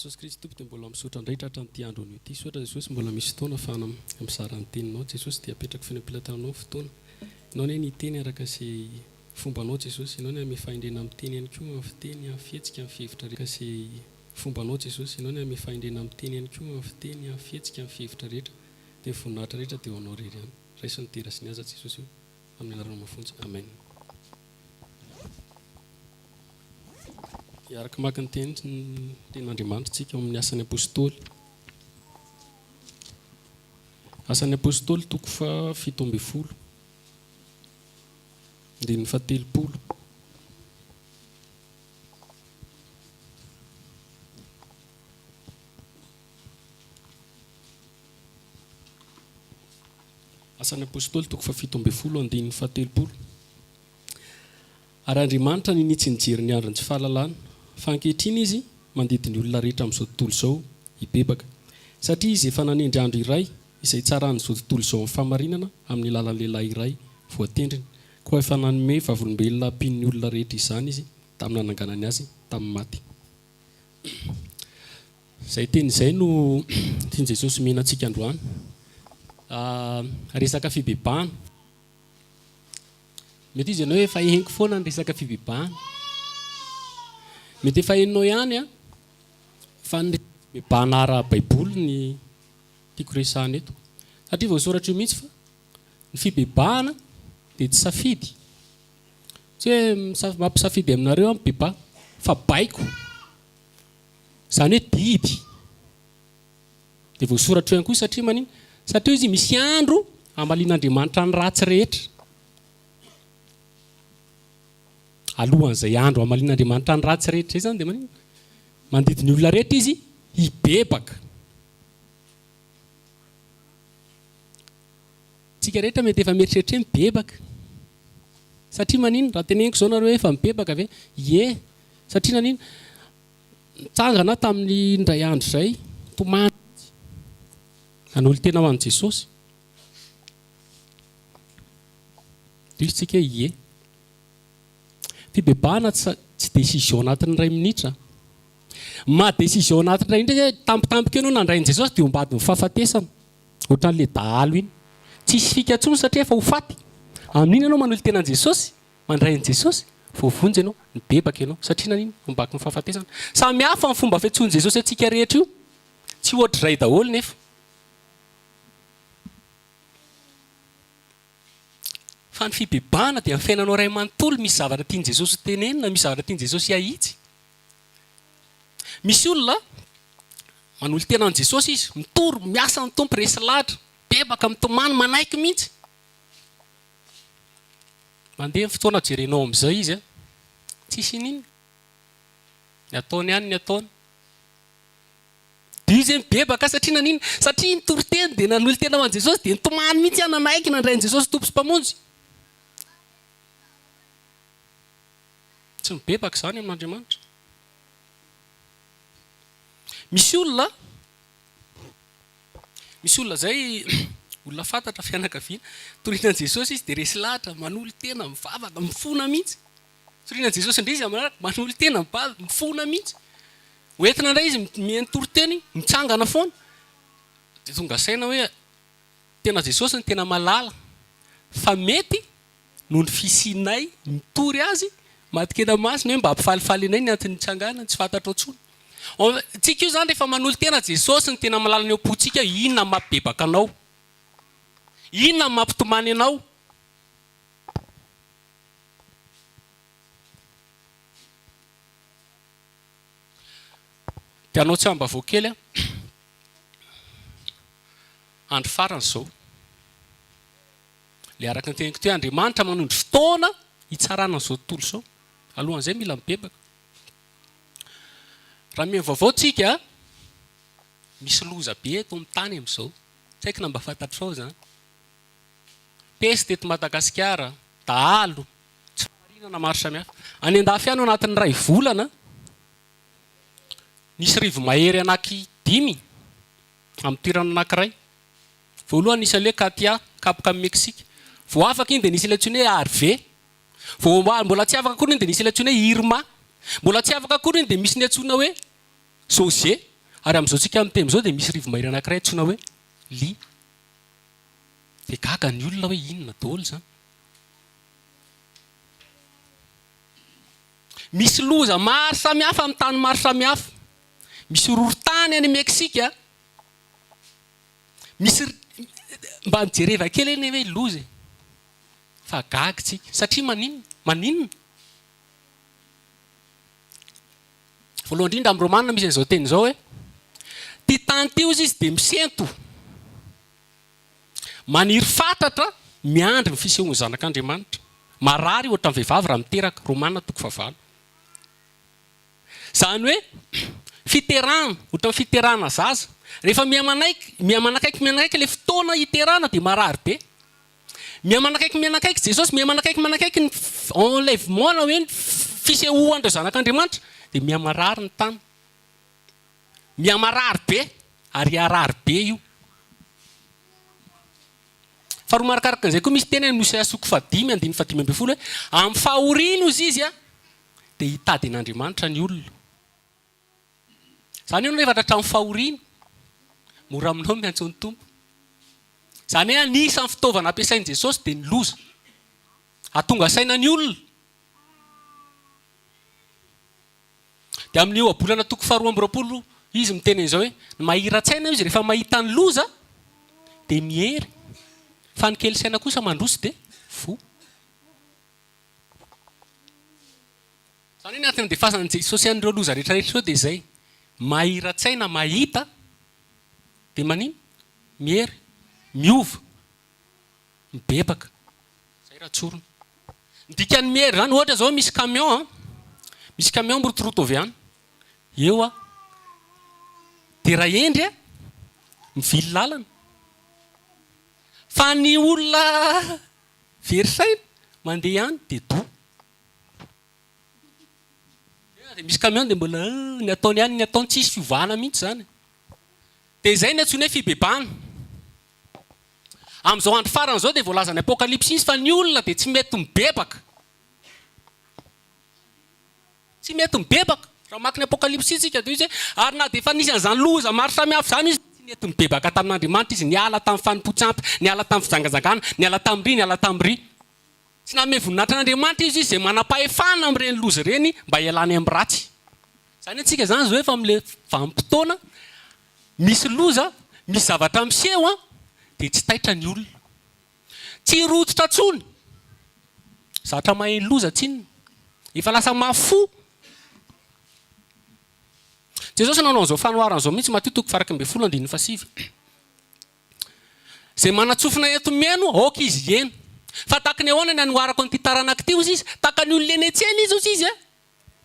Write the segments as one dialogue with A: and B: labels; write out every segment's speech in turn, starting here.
A: Jesosy Kristy tompo dia mbola misaotra indray tratra n'ity andro ity. Soatra Jesosy mbola misy fotoana afahana mizara ny teninao. Jesosy dia apetraka finampilatanao fotoana. Ianao ny niteny araka izay fombanao Jesosy. Ianao ny ame fahendrena amin'ny teny ihany koa amin'ny fiteny, amin'ny fihetsika, amin'ny fihevitra rehetra. Izay fombanao Jesosy. Ianao ny ame fahendrena amin'ny teny ihany koa amin'ny fiteny, amin'ny fihetsika, amin'ny fihevitra rehetra. Dia voninahitra rehetra dia ho anao irery ihany. Raisiny tera sy ny aza Jesosy io. Amin'ny anarana mafonja. Amen. Araka maka ny ten'Andriamanitra tsika amin'ny asan'ny apôstôly. Asan'ny apôstôly toko fa 17 andininy fa 30. Asan'ny apôstôly toko fa 17 andininy fa 30. Ary Andriamanitra ninitsy nijery ny androny tsy fahalalana. Fa ankehitriny izy mandidy ny olona rehetra amin'izao tontolo izao hibebaka. Satria izy efa nanendry andro iray izay tsaran'izao tontolo izao amin'ny famarinana amin'ny lalan'ny lehilahy iray voatendriny. Koa efa nanome vavolombelona hampian'ny olona rehetra izany izy tamin'ny nananganany azy tamin'ny maty. Izay teny izay no tiany Jesosy mena antsika androany. Resaka fibebahana. Mety izy ianao efa henoko foana ny resaka fibebahana. Mety efa henonao ihany fa ny fibebahana ara-baiboly ny tiako resahana eto. Satria voasoratra io mihitsy fa ny fibebahana dia tsy safidy. Tsy hoe mampisafidy aminareo mibebà fa baiko. Izany hoe didy. Dia voasoratra io ihany koa satria manino? Satria izy misy andro hamalian'Andriamanitra ny ratsy rehetra. Alohan'izay andro hamalian'Andriamanitra ny ratsy rehetra izay zany dia manino? Mandidiny olona rehetra izy hibebaka. Tsika rehetra mety efa mieritreritra mibebaka. Satria manino? Raha teneniko izao nareo efa mibebaka ve? Ie. Satria nanino? Nitsangana tamin'ny indray andro izay tomany. An'olo tena ho an'i Jesosy. Dia tsika ie. Fibebahana tsy décision anatin'ny 2 minitra. Ma décision anatin'ny 2 minitra tampotampoka ianao nandrain'i Jesosy dia hombady ny fahafatesana. Ohatran'ilay dahalo iny. Tsisy fika intsony satria efa ho faty. Amin'iny ianao manolo tenan'i Jesosy, mandrain'i Jesosy, voavonjy ianao, mibebaka ianao. Satria nanino? Hombaky ny fahafatesana. Samy hafa ny fomba fiantsoan'i Jesosy antsika rehetra io. Tsy ohatr'izay daholo nefa. Fa ny fibebahana dia amin'ny fiainanao iray manontolo misy zavatra tian'i Jesosy tenenina, misy zavatra tian'i Jesosy ahitsy. Misy olona manolo tenan'i Jesosy izy, mitory, miasa ny tompo, resy lahatra, bebaka mitomany, manaiky mihitsy. Mandeha ny fotoana jerenao amin'izay izy, tsisy n'iny. Ny ataony ihany ny ataony. Dia izy mibebaka satria nanino? Satria nitory teny dia nanolo tena ho an'i Jesosy dia nitomany mihitsy ihany nanaiky nandrain'i Jesosy tompo sy mpamonjy. Tsy mibebaka izany amin'Andriamanitra. Misy olona izay olona fantatra fianakaviana, torian'i Jesosy izy dia resy lahatra, manolo tena, mivavaka, mifona mihitsy. Torian'i Jesosy indray izy amin'araka, manolo tena, mifona mihitsy. Hoentina indray izy mihenotory teny, mitsangana foana. Dia tonga saina hoe tena Jesosy ny tena malala. Fa mety noho ny fisianay mitory azy, matikena masina hoe mba hampifalifaly anay ny antony nitsangana, tsy fantatra intsony. Tsika io zany rehefa manolo tena Jesosy ny tena malala ny am-pontsika, inona ny mampibebaka anao? Inona ny mampitomany anao? Tianao tsy ambavao kely andro farany izao. Le araka ny teniko teo, Andriamanitra manondro fotoana hitsarana an'izao tontolo izao. Alohan'izay mila mibebaka. Raha mivaovao tsika, misy loza be eto amin'ny tany amin'izao. Tsy haiko na mba fantatrao izany. Peste eto Madagasikara, dahalo, tsy famarinana maro samihafa. Any an-dafy ihany ao anatin'ny 2 volana, nisy rivo mahery anaky 5 amin'ny toerana anankiray. Voalohany nisy ilay Katia, kapoka amin'ny Meksika. Vao afaka iny dia nisy ilay antsoina hoe Harvey. Vao mbola tsy afaka koa iny dia nisy ilay antsoina hoe Irma. Mbola tsy afaka koa iny dia misy ny antsoina hoe José. Ary amin'izao tsika amin'ny temy zao dia misy rivo-mahery anankiray antsoina hoe lia. Dia gaga ny olona hoe inona daholo zany. Misy loza maro samihafa amin'ny tany maro samihafa. Misy horohorontany any Meksika. Misy mba mijereva kely eny hoe loza. Fa gaga tsika satria maninona? Voalohany indrindra amin'ny Romanina misy an'izao teny izao hoe ty tany ty izy dia misento. Maniry fatatra miandry ny fisehoan'ny zanak'Andriamanitra. Marary ohatran'ny vehivavy raha miteraka. Romanina 9:9. Zany hoe fiterahana, ohatran'ny fiterahana zaza. Rehefa mihamanakaiky ilay fotoana hiterahana dia marary be. Mihamanakaiky Jesosy, mihamanakaiky ny enlèvement na hoe ny fisehoan'ireo zanak'Andriamanitra dia mihamarary ny tany. Mihamarary be ary harary be io. Faharoa marakaraka an'izay koa misy teny ny Hosea 5:5-5 hoe amin'ny fahoriana ozy izy dia hitady an'Andriamanitra ny olona. Zany hoe rehefa hatramin'ny fahoriana mora aminao miantso ny Tompo. Zany hoe anisan'ny fitaovana ampiasain'i Jesosy dia ny loza. Hahatonga saina ny olona. Dia amin'ny eo abolana 2 izy miteny izao hoe mahiran-tsaina izy rehefa mahita ny loza dia mihery. Fa ny kely saina kosa mandroso dia fo. Zany hoe ny antony andefasan'i Jesosy an'ireo loza rehetrarehetra dia izay. Mahiran-tsaina mahita dia manino? Mihery, miova, mibebaka. Zay raha tsorona. Ny dikan'ny mihery zany ohatra zao misy camion. Misy camion mirotoroto avy any. Eo dia raha endry mivily lalana. Fa ny olona verisaina mandeha ihany dia do. Dia misy camion dia mbola ny ataony ihany ny ataony tsisy fiovana mihitsy zany. Dia izay ny antsoina hoe fibebana. Amin'izao andro farana izao dia voalaza ny apokalipsy izy fa ny olona dia tsy mety mibebaka. Tsy mety mibebaka. Raha maki ny apokalipsy isika dia izy hoe ary na dia efa nisy an'izany loza maro samihafa zany izy tsy mety mibebaka tamin'Andriamanitra izy niala tamin'ny fanimpotsampy, niala tamin'ny fijangajangana, niala tamin'ny ry. Tsy nanome voninahitra an'Andriamanitra izy izay manam-pahefana amin'ireny loza ireny mba hialany amin'ny ratsy. Zany antsika zany zao efa amin'ilay vanim-potoana misy loza, misy zavatra miseho dia tsy taitra ny olona. Tsy rototra tsony. Zavatra maheno loza tsinona. Efa lasa mafo. Jesosy nanao an'izao fanoharana izao mihitsy Matthieu 20:7. Izay manatsofina eto miaino, aoka izy eny. Fa tahaka ny ahoana ny anoharako an'ity taranaka ity ozy izy, tahaka ny olona eny etsena izy ozy izy.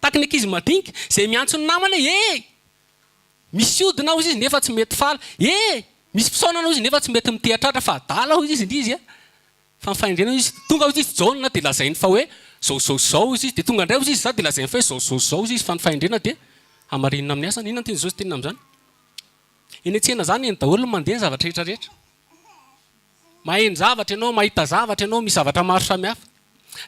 A: Tahaka ny ankizy madinika, izay miantso ny namany hoe misy odina ozy izy nefa tsy mety fala. Misy fisaonana ozy nefa tsy mety mitehatratra fa adala ozy izy indry izy. Fa mifaindrena izy tonga ozy izy jaune dia lazainy fa hoe zao ozy izy. Dia tonga indray ozy izy dia lazainy fa hoe zao ozy izy fa mifaindrena dia hamarinina amin'ny asany. Inona teny Jesosy tenina amin'izany? Eny an-tsena zany eny daholo mandeha ny zavatra rehetrarehetra. Maheno zavatra ianao, mahita zavatra ianao, misy zavatra maro samihafa.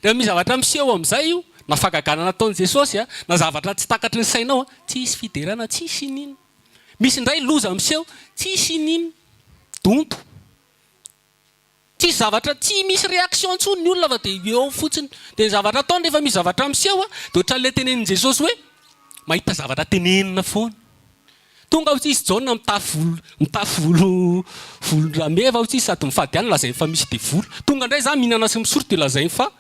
A: Rehefa misy zavatra miseho amin'izay io, na fagagana nataon'i Jesosy na zavatra tsy takatry ny sainao tsisy fiderana, tsisy inona. Misy indray loza miseho, tsisy inona. Donto. Tsisy zavatra tsy misy réaction intsony ny olona fa dia eo fotsiny. Dia ny zavatra ataony rehefa misy zavatra miseho dia ohatran'ilay tenenin'i Jesosy hoe mahita zavatra tenenina foana. Tonga ozy izy jaune mitafy volo-rameva ozy izy sady mifady ihany lazainy fa misy dia volo. Tonga indray zany mihinana sy misorty dia lazainy fa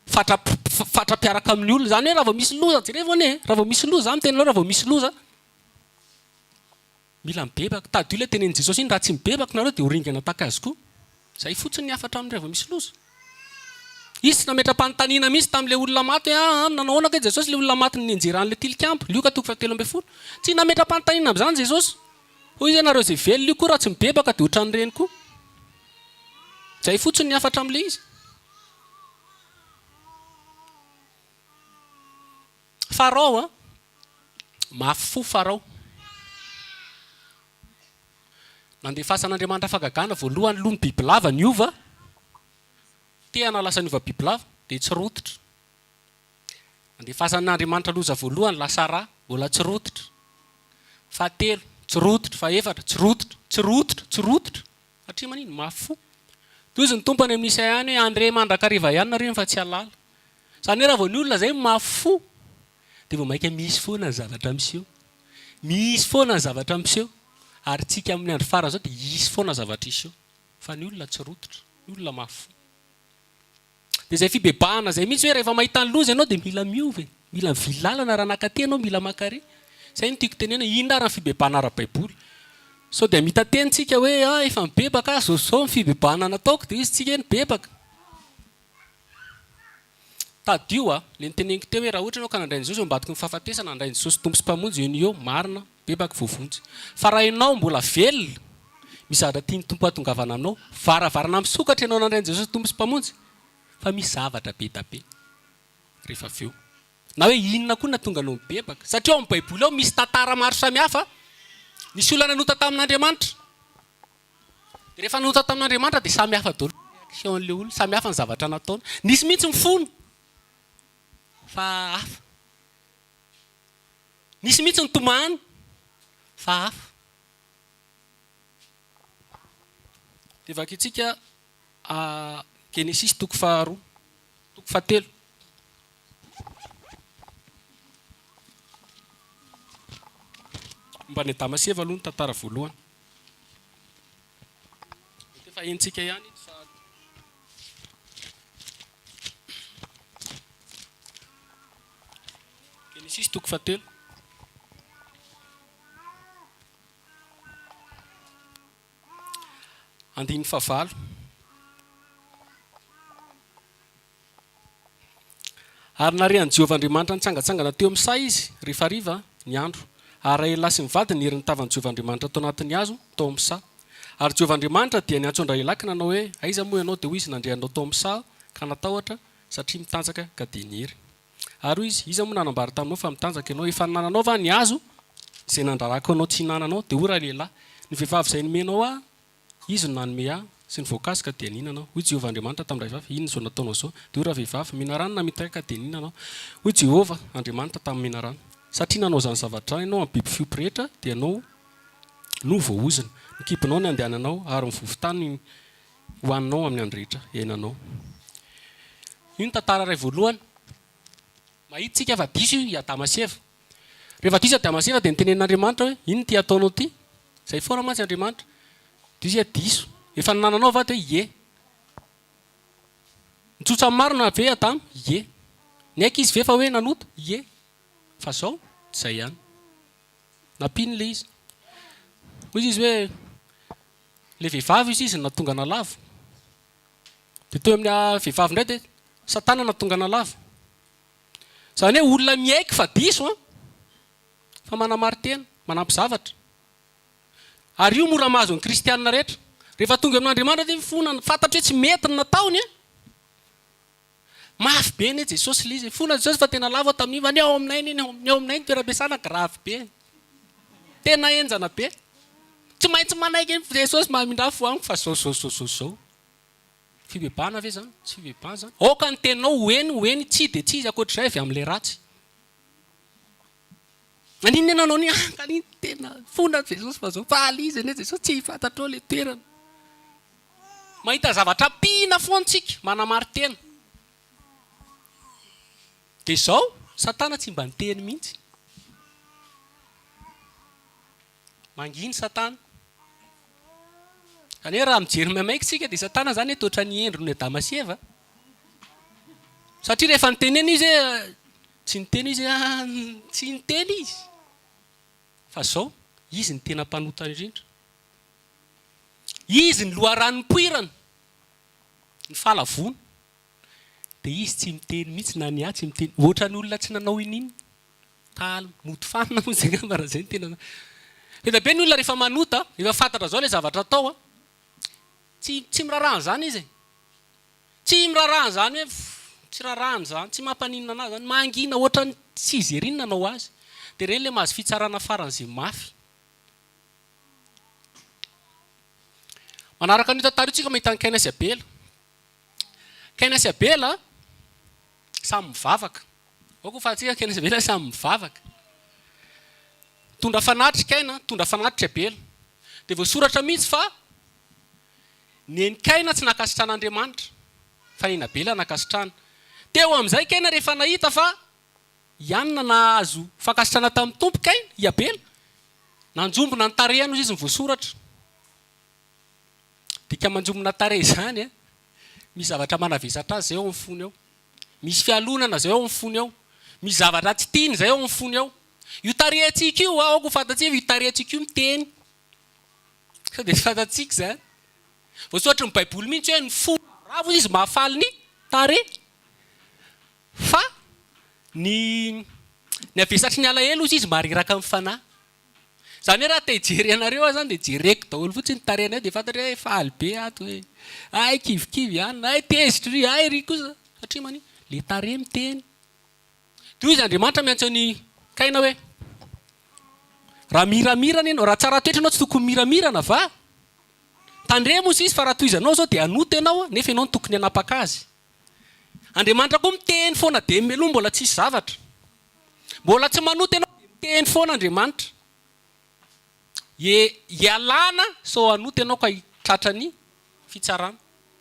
A: fatra-piaraka amin'ny olona. Zany hoe raha vao misy loza jereva ane. Raha vao misy loza amin'ny teninao raha vao misy loza mila mibebaka. Tadio ilay tenenin'i Jesosy iny raha tsy mibebaka nareo dia horingana tahaka azy koa. Zay fotsiny ny afatra amin'ny raha vao misy loza. Izy tsy nametra-panontaniana mihitsy tamin'ilay olona maty hoe nanahoana ke Jesosy ilay olona maty nianjeran'ilay tilikambo. Luka 7:12. Tsy nametra-panontaniana amin'izany Jesosy. Hoy izy ianareo izay velona io koa raha tsy mibebaka dia ohatran'ireny koa. Zay fotsiny ny afatra amin'ilay izy. Farao mafy fo Farao. Nandefasan'Andriamanitra fagagana voalohany loha ny bibilava niova. Tehana lasa niova bibilava dia tsy rototra. Nandefasan'Andriamanitra loza voalohany lasa rà, mbola tsy rototra. fahatelo tsy rototra, faefatra tsy rototra, tsy rototra, tsy rototra. Satria manino mafy fo. Toy izy ny tompany amin'ny Isaia hoe andre mandrakariva ihany nareo fa tsy halala. Zany hoe raha vao ny olona zay mafy fo dia vao mainka misy foana ny zavatra miseho. Misy foana ny zavatra miseho. Ary tsika amin'ny andro farany zao dia hisy foana zavatra iseho. Fa ny olona tsy rototra, ny olona mafy fo. Dia izay fibebahana izay mihitsy hoe rehefa mahita ny loza ianao dia mila miova, mila mivily lalana raha nakaty ianao, mila maka-ré. Izay no tiako tenena, ino ary ny fibebahana ara-baiboly. Sao dia mitantentsika hoe efa mibebaka zao ny fibebahana nataoko dia izy tsika nibebaka. Tadio le niteneniko teo hoe raha ohatra ianao ka nandray ny Jesosy eo ambadiky ny fahafatesana, nandray ny Jesosy tompo sy mpamonjy eo marina, bebaka voavonjy. Fa raha ianao mbola velona, misy zavatra tiany tompo hatongavana aminao, varavarana misokatra ianao nandray ny Jesosy tompo sy mpamonjy, fa misy zavatra be da be rehefa avy eo. Na hoe inona koa natonga anao mibebaka. Satria ao amin'ny baiboly ao misy tantara maro samihafa. Nisy olona nanota tamin'Andriamanitra. Dia rehefa nanota tamin'Andriamanitra dia samihafa daholo reaction-n'ilay olona, samihafa ny zavatra nataony. Nisy mihitsy mifono fa hafa. Nisy mihitsy ny tomany fa hafa. Dia vakintsika Genesis toko faharoa, toko fahatelo. Mba ny Adama sy Eva aloha ny tantara voalohany. Efa hentsika ihany fa Genesis toko fahatelo. Andiny fahavalo. Ary narehan'i Jehovahandriamanitra nitsangatsangana teo amin'ny say izy rehefa hariva ny andro. Ary lahy sy ny vadiny ery nitavan'i Jehovahandriamanitra tao anatin'ny hazo tao amin'ny sa. Ary Jehovahandriamanitra dia niantsondra Relaky nanao hoe aiza moa ianao dia hoy izy nandrehanao tao amin'ny sa ka natahotra satria mitanjaka ka dia niery. Ary hoy izy iza moa nanambary taminao fa mitanjaka ianao efa nananao va ny hazo izay nandrarako anao tsy nananao dia hoy rahalehilahy ny vehivavy izay nomenao izy no nanome sy ny voankazo ka dia nihinanao. Hoy Jehovahandriamanitra tamin'ny vehivavy inona izao nataonao izao dia hoy rahavehivavy mihina rano na mitaka ka dia nihinanao. Hoy Jehova Andriamanitra tamin'ny mihina rano satria nanao zany zavatra ianao amin'ny biby fiompy rehetra dia ianao no voaozina. Ny kibonao ny andehananao ary ny vovon-tany hohaninao amin'ny andro rehetra iainanao. Io ny tantara iray voalohany. Mahitsika fa diso i Adama sy Eva. Rehefa diso Adama sy Eva dia nitenen'Andriamanitra hoe ino ty ataonao ty? Izay foana mantsy Andriamanitra. Dia izy diso. Efa nananao va dia ie. Nitsotsa marina ve Adama? Ie. Ny aiky izy ve fa hoe nanota? Ie. Fa zao izay ihany. Nampino le izy. Hoy izy hoe le vehivavy izy natonga nalavo. Dia teo amin'ny vehivavy indray dia Satana natonga nalavo. Izany hoe olona miaiky fa diso fa manamary-tena, manampy zavatra. Ary io mora mahazo ny kristianina rehetra. Rehefa tonga amin'Andriamanitra dia fona fantatra hoe tsy mety ny nataony. Mafy be ny Jesosy ilay izy. Fona Jesosy fa tena lavo tamin'iny fa ny ao aminay ny ao aminay ny toeram-piasana gravy be. Tena enjana be. Tsy maintsy manaiky Jesosy mahamindrafo amiko fa zao. Fibebahana ve zany? Tsy fibebahana zany. Aoka ny teninao hoeny tsy dia tsy izy ankoatr'izay avy amin'ilay ratsy. Aniny nanao ny kaniny tena fona Jesosy fa zao fa alizy ane Jesosy tsy fantatrao ilay toerana. Mahita zavatra pina foantsika manamary-tena. Dia izao Satana tsy mba niteny mihitsy. Manginy Satana. Kanefa raha mijery maimaika tsika dia Satana zany hoe toatra ny endro ny Adama sy Eva. Satria rehefa nitenena izy tsy niteny izy tsy niteny izy. Fa zao izy ny tena mpanota indrindra. Izy ny loharanom-poirana. Ny fahalavona. Dia izy tsy miteny mihitsy na ny tsy miteny. Ohatra ny olona tsy nanao ininy. Taly moto fanina moa izay ngamba raha izay ny tena. Eda be ny olona rehefa manota, efa fantatra zao ilay zavatra atao tsy mirarahana zany izy. Tsy mirarahana zany hoe tsy rarahana zany, tsy mampaninina anazy zany, mangina ohatra ny tsy izy ery nanao azy. Dia ireny ilay mahazo fitsarana faran'izay mafy. Manaraka ny tantara io tsika mahita ny Kaina sy Abela. Kaina sy Abela samy mivavaka. Ao koa fa tsika Kaina sy Abela samy mivavaka. tondra fanatrikaina tondra fanatitra bela dia voasoratra mihitsy fa nenikaina tsy nakasitran'Andriamanitra fa nena bela nakasitrana teo amin'izay kaina rehefa nahita fa ianona nahazo fankasitrana tamin'ny tompo kaina Iabela nanjombona ny tarehany izy ny voasoratra dika manjombona tarehy izany misy zavatra manavesatra azy zay ao amin'ny fony ao misy fialonana zay ao amin'ny fony ao misy zavatra tsy tiany zay ao amin'ny fony ao io tarehantsika io aoko fantatsiva io tarehantsika io miteny sao dia fantatsika zany voasoratra ny baiboly mihitsy hoe ny fony ravo izy mahafaly ny tare fa ny avesatry ny alahelo izy mariraka amin'ny fanahy zany hoe raha te hijery anareo zany dia jereko daholo fotsiny tarehanay dia fantatra hoe faly be ato hoe ay kivikivy any ay tezitra ry ay ry kosa satria mani le tare miteny dia izy Andriamanitra miantso ny kaina hoe raha miramirana ianao raha tsara toetra anao tsy tokony miramirana va tandremo izy fa raha toizanao zao dia anoto ianao nefa ianao no tokony hanapaka azy Andriamanitra koa miteny foana dia meloha mbola tsisy zavatra mbola tsy manoto ianao dia miteny foana Andriamanitra ialana sao anoto ianao ka hitratra ny fitsarana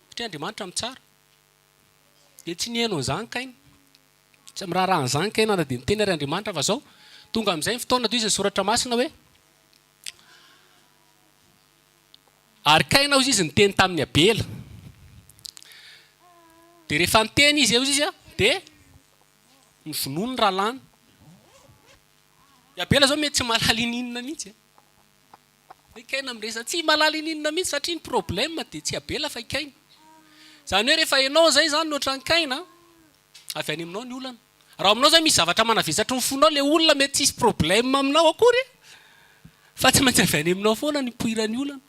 A: satria Andriamanitra mitsara dia tsy nihainao izany kaina tsy miraharaha an'izany kaina na dia miteny ary Andriamanitra fa zao tonga amin'izay ny fotoana toy izy ny soratra masina hoe ary kaina ozy izy niteny tamin'ny Abela dia rehefa niteny izy eo izy dia nyvonoa ny rahalany Abela zao mety tsy malala ininona mihitsy kaina miresa tsy malala ininona mihitsy satria ny problème dia tsy Abela fa ikaina zany hoe rehefa ianao zay zany noatra ny kaina avy any aminao ny olana raha aminao zay misy zavatra manavesatra ny fonao le olona mety tsisy problème aminao akory fa tsy maintsy avy any aminao foana ny poiran'ny olana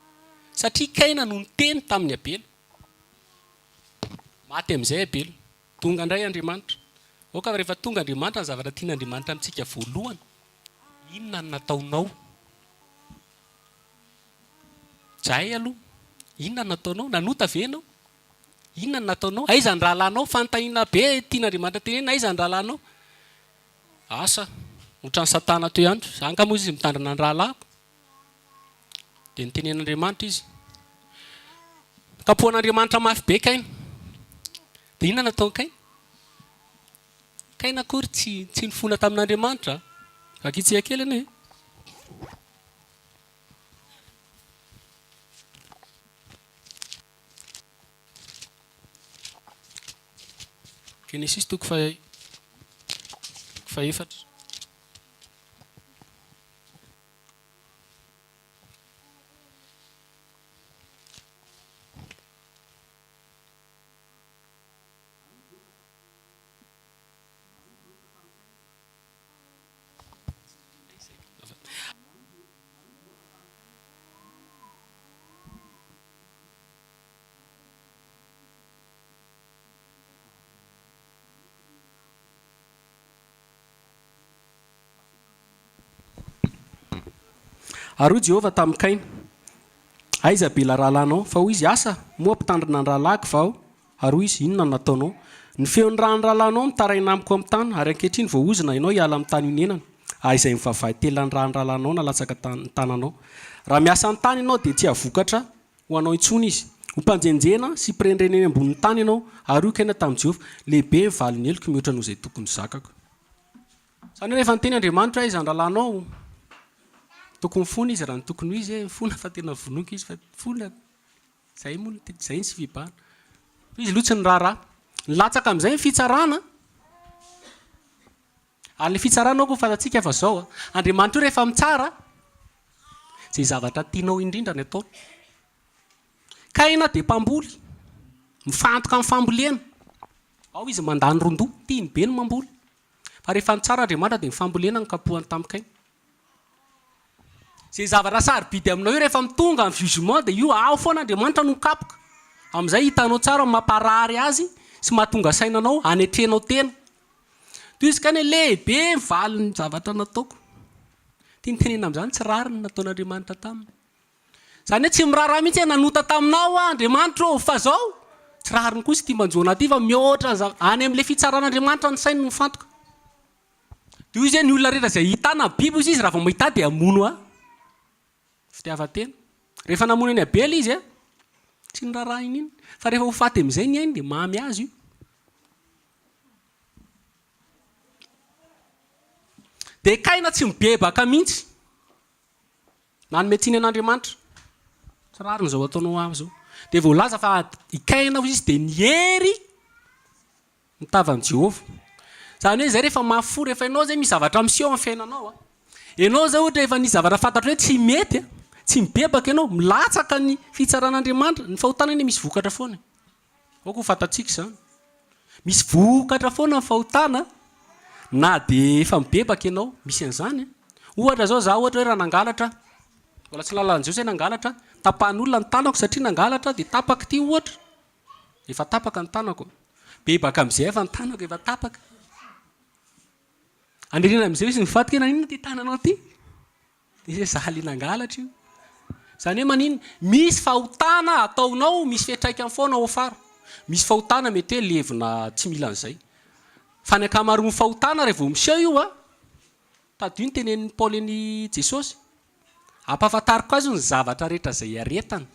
A: satria kaina no niteny tamin'ny Abela maty amin'izay Abela tonga indray Andriamanitra oka rehefa tonga Andriamanitra ny zavatra tian'Andriamanitra amintsika voalohany inona ny nataonao zay aloha inona ny nataonao nanota venao inona ny nataonao aiza ny rahalanao fantahina be tian'Andriamanitra tenena aiza ny rahalanao asa ohatran'ny Satana teo andro zany ka moa izy mitandrina ny rahalako dia nitenen'Andriamanitra izy kapohan'Andriamanitra mafy be kaina dia inona nataony kaina akory tsy nifona tamin'Andriamanitra vakitsika kely anie Genesis toko faefatra ary Jehovah tamin'ny kaina aiza Abela rahalanao fa hoy izy asa moa mpitandrina ny rahalahako vao ary hoy izy inona no nataonao ny feon'ny raha ny rahalanao mitaraina amiko amin'ny tany ary ankehitriny voaozina ianao hiala amin'ny tany honenana izay mivavaha telan'ny raha ny rahalanao nalatsaka ny tananao raha miasa ny tany ianao dia tsy havokatra ho anao intsony izy ho mpanjenjena sy mpirenireny eny ambonin'ny tany ianao ary io kaina tamin'i Jehovah lehibe ny valiny eloko mihoatra noho izay tokony zakako zany rehefa niteny Andriamanitra aiza ny rahalanao tokony fona izy raha ny tokony ho izy fona fa tena vonoaka izy fa fona zay moa zay ny sy fibahana izy lotsy ny raharaha nilatsaka amin'izay ny fitsarana ary le fitsarana ao koa fantatsika fa zao Andriamanitra io rehefa mitsara zay zavatra tianao indrindra ny ataony kaina dia mpamboly mifantoka amin'ny fambolena ao izy mandany rondoa tiany be ny mamboly fa rehefa mitsara Andriamanitra dia mifambolena ny kapohany tamin'ny kaina zay zavatra sarobidy aminao io rehefa mitonga amin'ny jugement dia io ao foana Andriamanitra no mikapoka amin'izay hitanao tsara mamparary azy sy mahatonga sainanao anetrenao tena toy izy kany lehibe mivaly ny zavatra nataoko tia nitenena amin'izany tsy rary ny nataon'Andriamanitra taminy zany hoe tsy miraharaha mihitsy nanota taminao Andriamanitra fa zao tsy rariny koa sy tia manjoana aty fa mihoatra any amin'ilay fitsaran'Andriamanitra ny sainy no mifantoka io izy ny olona rehetra zay hitana biby izy raha vao mahita dia amono a fitiavatena rehefa namono eny abela izy a tsy nirarahiny iny fa rehefa ho faty am'izay ny ainy dia mamy azy io dia kaina tsy mibebaka mihitsy nanometsiny an'Andriamanitra tsy rariny zao ataonao avy zao dia voalaza fa ikaina izy dia niery nitavan'i Jehova zany hoe zay rehefa mafo rehefa ianao zay misy zavatra miseho amin'ny fiainanao a ianao zao ohatra efa nisy zavatra fantatra hoe tsy mety a tsy mibebaka ianao milatsaka ny fitsaran'Andriamanitra ny fahotana iny misy vokatra foana aoko ho fantatsika zany misy vokatra foana ny fahotana na dia efa mibebaka ianao misy an'izany ohatra zao za ohatra hoe raha nangalatra mbola tsy lalan'izao zay nangalatra tapahan'olona ny tanako satria nangalatra dia tapaka ty ohatra efa tapaka ny tanako bebaka am'izay efa ny tanako efa tapaka anirina am'izay izy mifatika nanina ty tananao ty dia zaly nangalatra io zany hoe manino misy fahotana ataonao misy fiatraikany foana ao afara misy fahotana mety hoe levina tsy mila an'izay fa ny ankamaroan'ny fahotana rehefa vao miseho io a tadio ny tenenin'ny Paoly ny Jesosy ampahafantariko azy ny zavatra rehetra zay aretana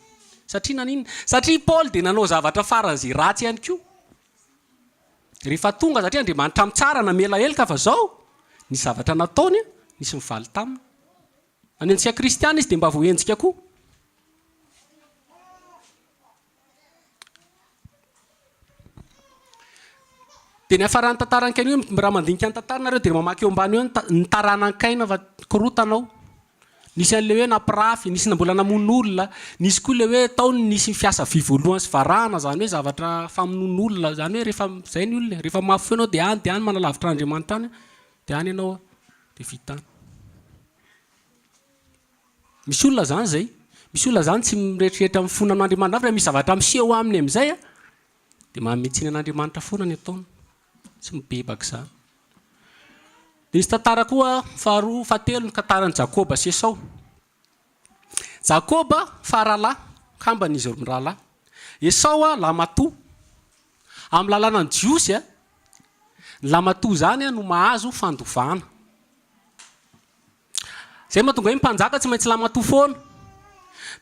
A: satria nanino satria Paoly dia nanao zavatra faran'izay ratsy ihany koa rehefa tonga satria Andriamanitra mitsara namela helika fa zao ny zavatra nataony nisy mivaly tamina any antsika kristiana izy dia mba voenjika koa dia ny hafarany tantaran'Kaina io raha mandinika ny tantaranareo dia mamaky eo ambany eo ny taranan'Kaina fa korotanao nisy an'le hoe nampirafy nisy mbola namon'olona nisy koa le hoe taony nisy fiasa vy voalohany sy varahana zany hoe zavatra famonon'olona zany hoe rehefa zay ny olona rehefa mafy ianao dia any manalavitra Andriamanitra any dia any ianao dia vitany misy olona zany zay misy olona zany tsy miretriretra amin'ny fonan'Andriamanitra fa misy zavatra miseho aminy amin'izay a dia mametsiny an'Andriamanitra foana ny ataony tsy mibebaka zany dia nisy tantara koa faharoa fahatelo ny tantaran'i Jakoba sy Esau Jakoba faralahy kamban'izy rahalahy Esau a lamatoa amin'ny lalàna ny jiosy a ny lamatoa zany a no mahazo fandovana zay mahatonga hoe mpanjaka tsy maintsy lamatoa foana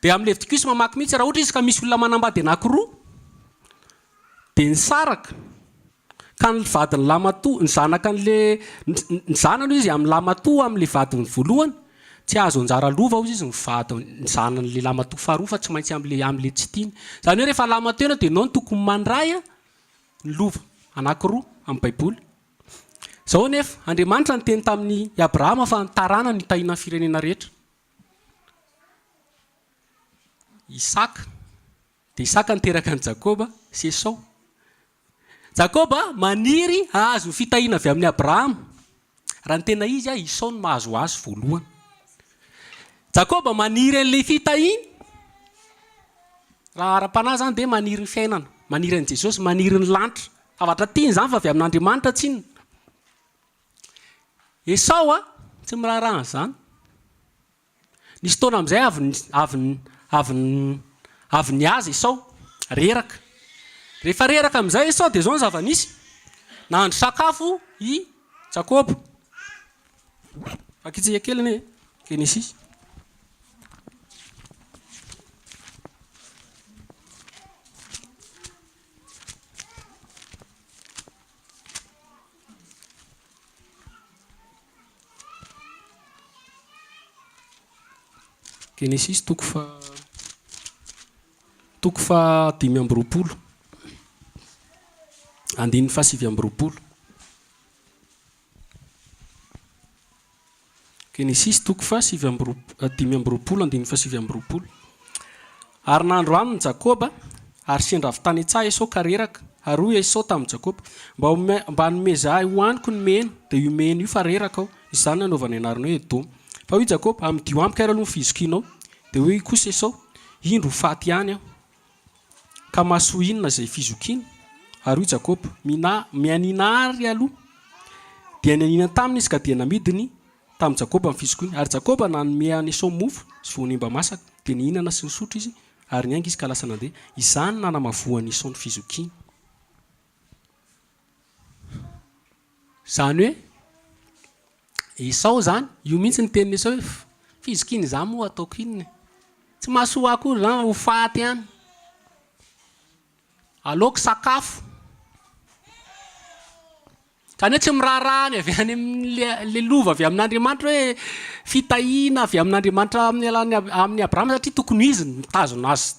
A: dia amin'ny Levitikosy mamaky mihitsy raha ohatra izy ka misy olona manambady anankiroa dia nisaraka ka ny vadiny lamatoa ny zanaka an'le ny zanany izy amin'ny lamatoa amin'le vadiny voalohany tsy azo anjara lova izy ny vadiny ny zanan'le lamatoa faharoa fa tsy maintsy amin'le tsy tiany zany hoe rehefa lamatoa ianao dia ianao no tokony mandray ny lova anankiroa amin'ny baiboly zao nefa Andriamanitra ny teny tamin'ny Abrahama fa nitarana ny tahina ny firenena rehetra Isaka dia Isaka niteraka ny Jakoba sy Esau Jakoba maniry azo fitahiana avy amin'ny Abrahama raha ny tena izy a Esau no mahazo azy voalohany Jakoba maniry an'ilay fitahiana raha ara-panahy zany dia maniry ny fiainana maniry an'i Jesosy maniry ny lanitra zavatra tiany zany fa avy amin'Andriamanitra tsinona Esau a tsy miraharaha zany nisy taona amin'izay avy ny azy Esau reraka rehefa reraka amin'izay Esau dia zao ny zava-nisy nahandro sakafo i Jakoba akitsika kely anie Genesis Genesis toko fa 5:20 andininy fa 7:20 Genesis toko fa 5:20 andininy fa 7:20 ary nandro aminy Jakoba ary sendra avy tany an-tsaha Esau ka reraka ary hoy Esau tamin'i Jakoba mba nome zahay hoaniko ny mena dia io mena io fa reraka aho izany nanaovana anarana hoe Edom fa hoy Jakoba amidio amiko ary aloha ny fizokianao dia hoy kosa Esau indro faty ihany aho ka mahasoa inona izay fizokiana ary hoy Jakoba mianina ary aloha dia nianina taminy izy ka dia namidiny tamin'ny Jakoba amin'ny fizokiany ary Jakoba nanome any Esau mofo sy voanimba masaka dia nihinana sy nisotro izy ary niainga izy ka lasa nandeha izany nanamavoany Esau ny fizokiana zany hoe Esau zany io mihitsy ny teniny Esau hoe fizikiny za moa ataoko inony tsy mahasoa akory zany ho faty ihany aleoko sakafo kany hoe tsy mirarahany avy any amin'le lova avy amin'Andriamanitra hoe fitahiana avy amin'Andriamanitra amin'ny Abrahama satria tokony izy mitazona azy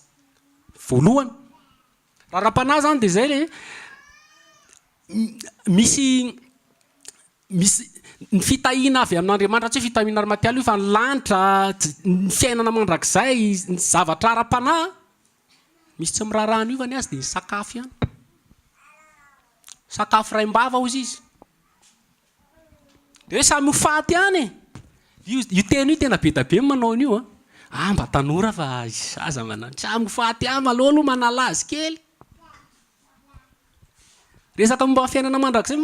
A: voalohany raharapanahy zany dia zay le misy ny fitahiana avy amin'Andriamanitra tsy hoe fitahiana matialy io fa ny lanitra ny fiainana mandrakizay ny zavatra ara-panahy misy tsy mirarahany io fa ny azy dia ny sakafo ihany sakafo raim-bava hozy izy dia hoe samy ho faty ihany io teny io tena be da be manao an'io mba tanora fa zaza manano samy ho faty ihany malao aloha manala azy kely resaka momba fiainana mandrakizay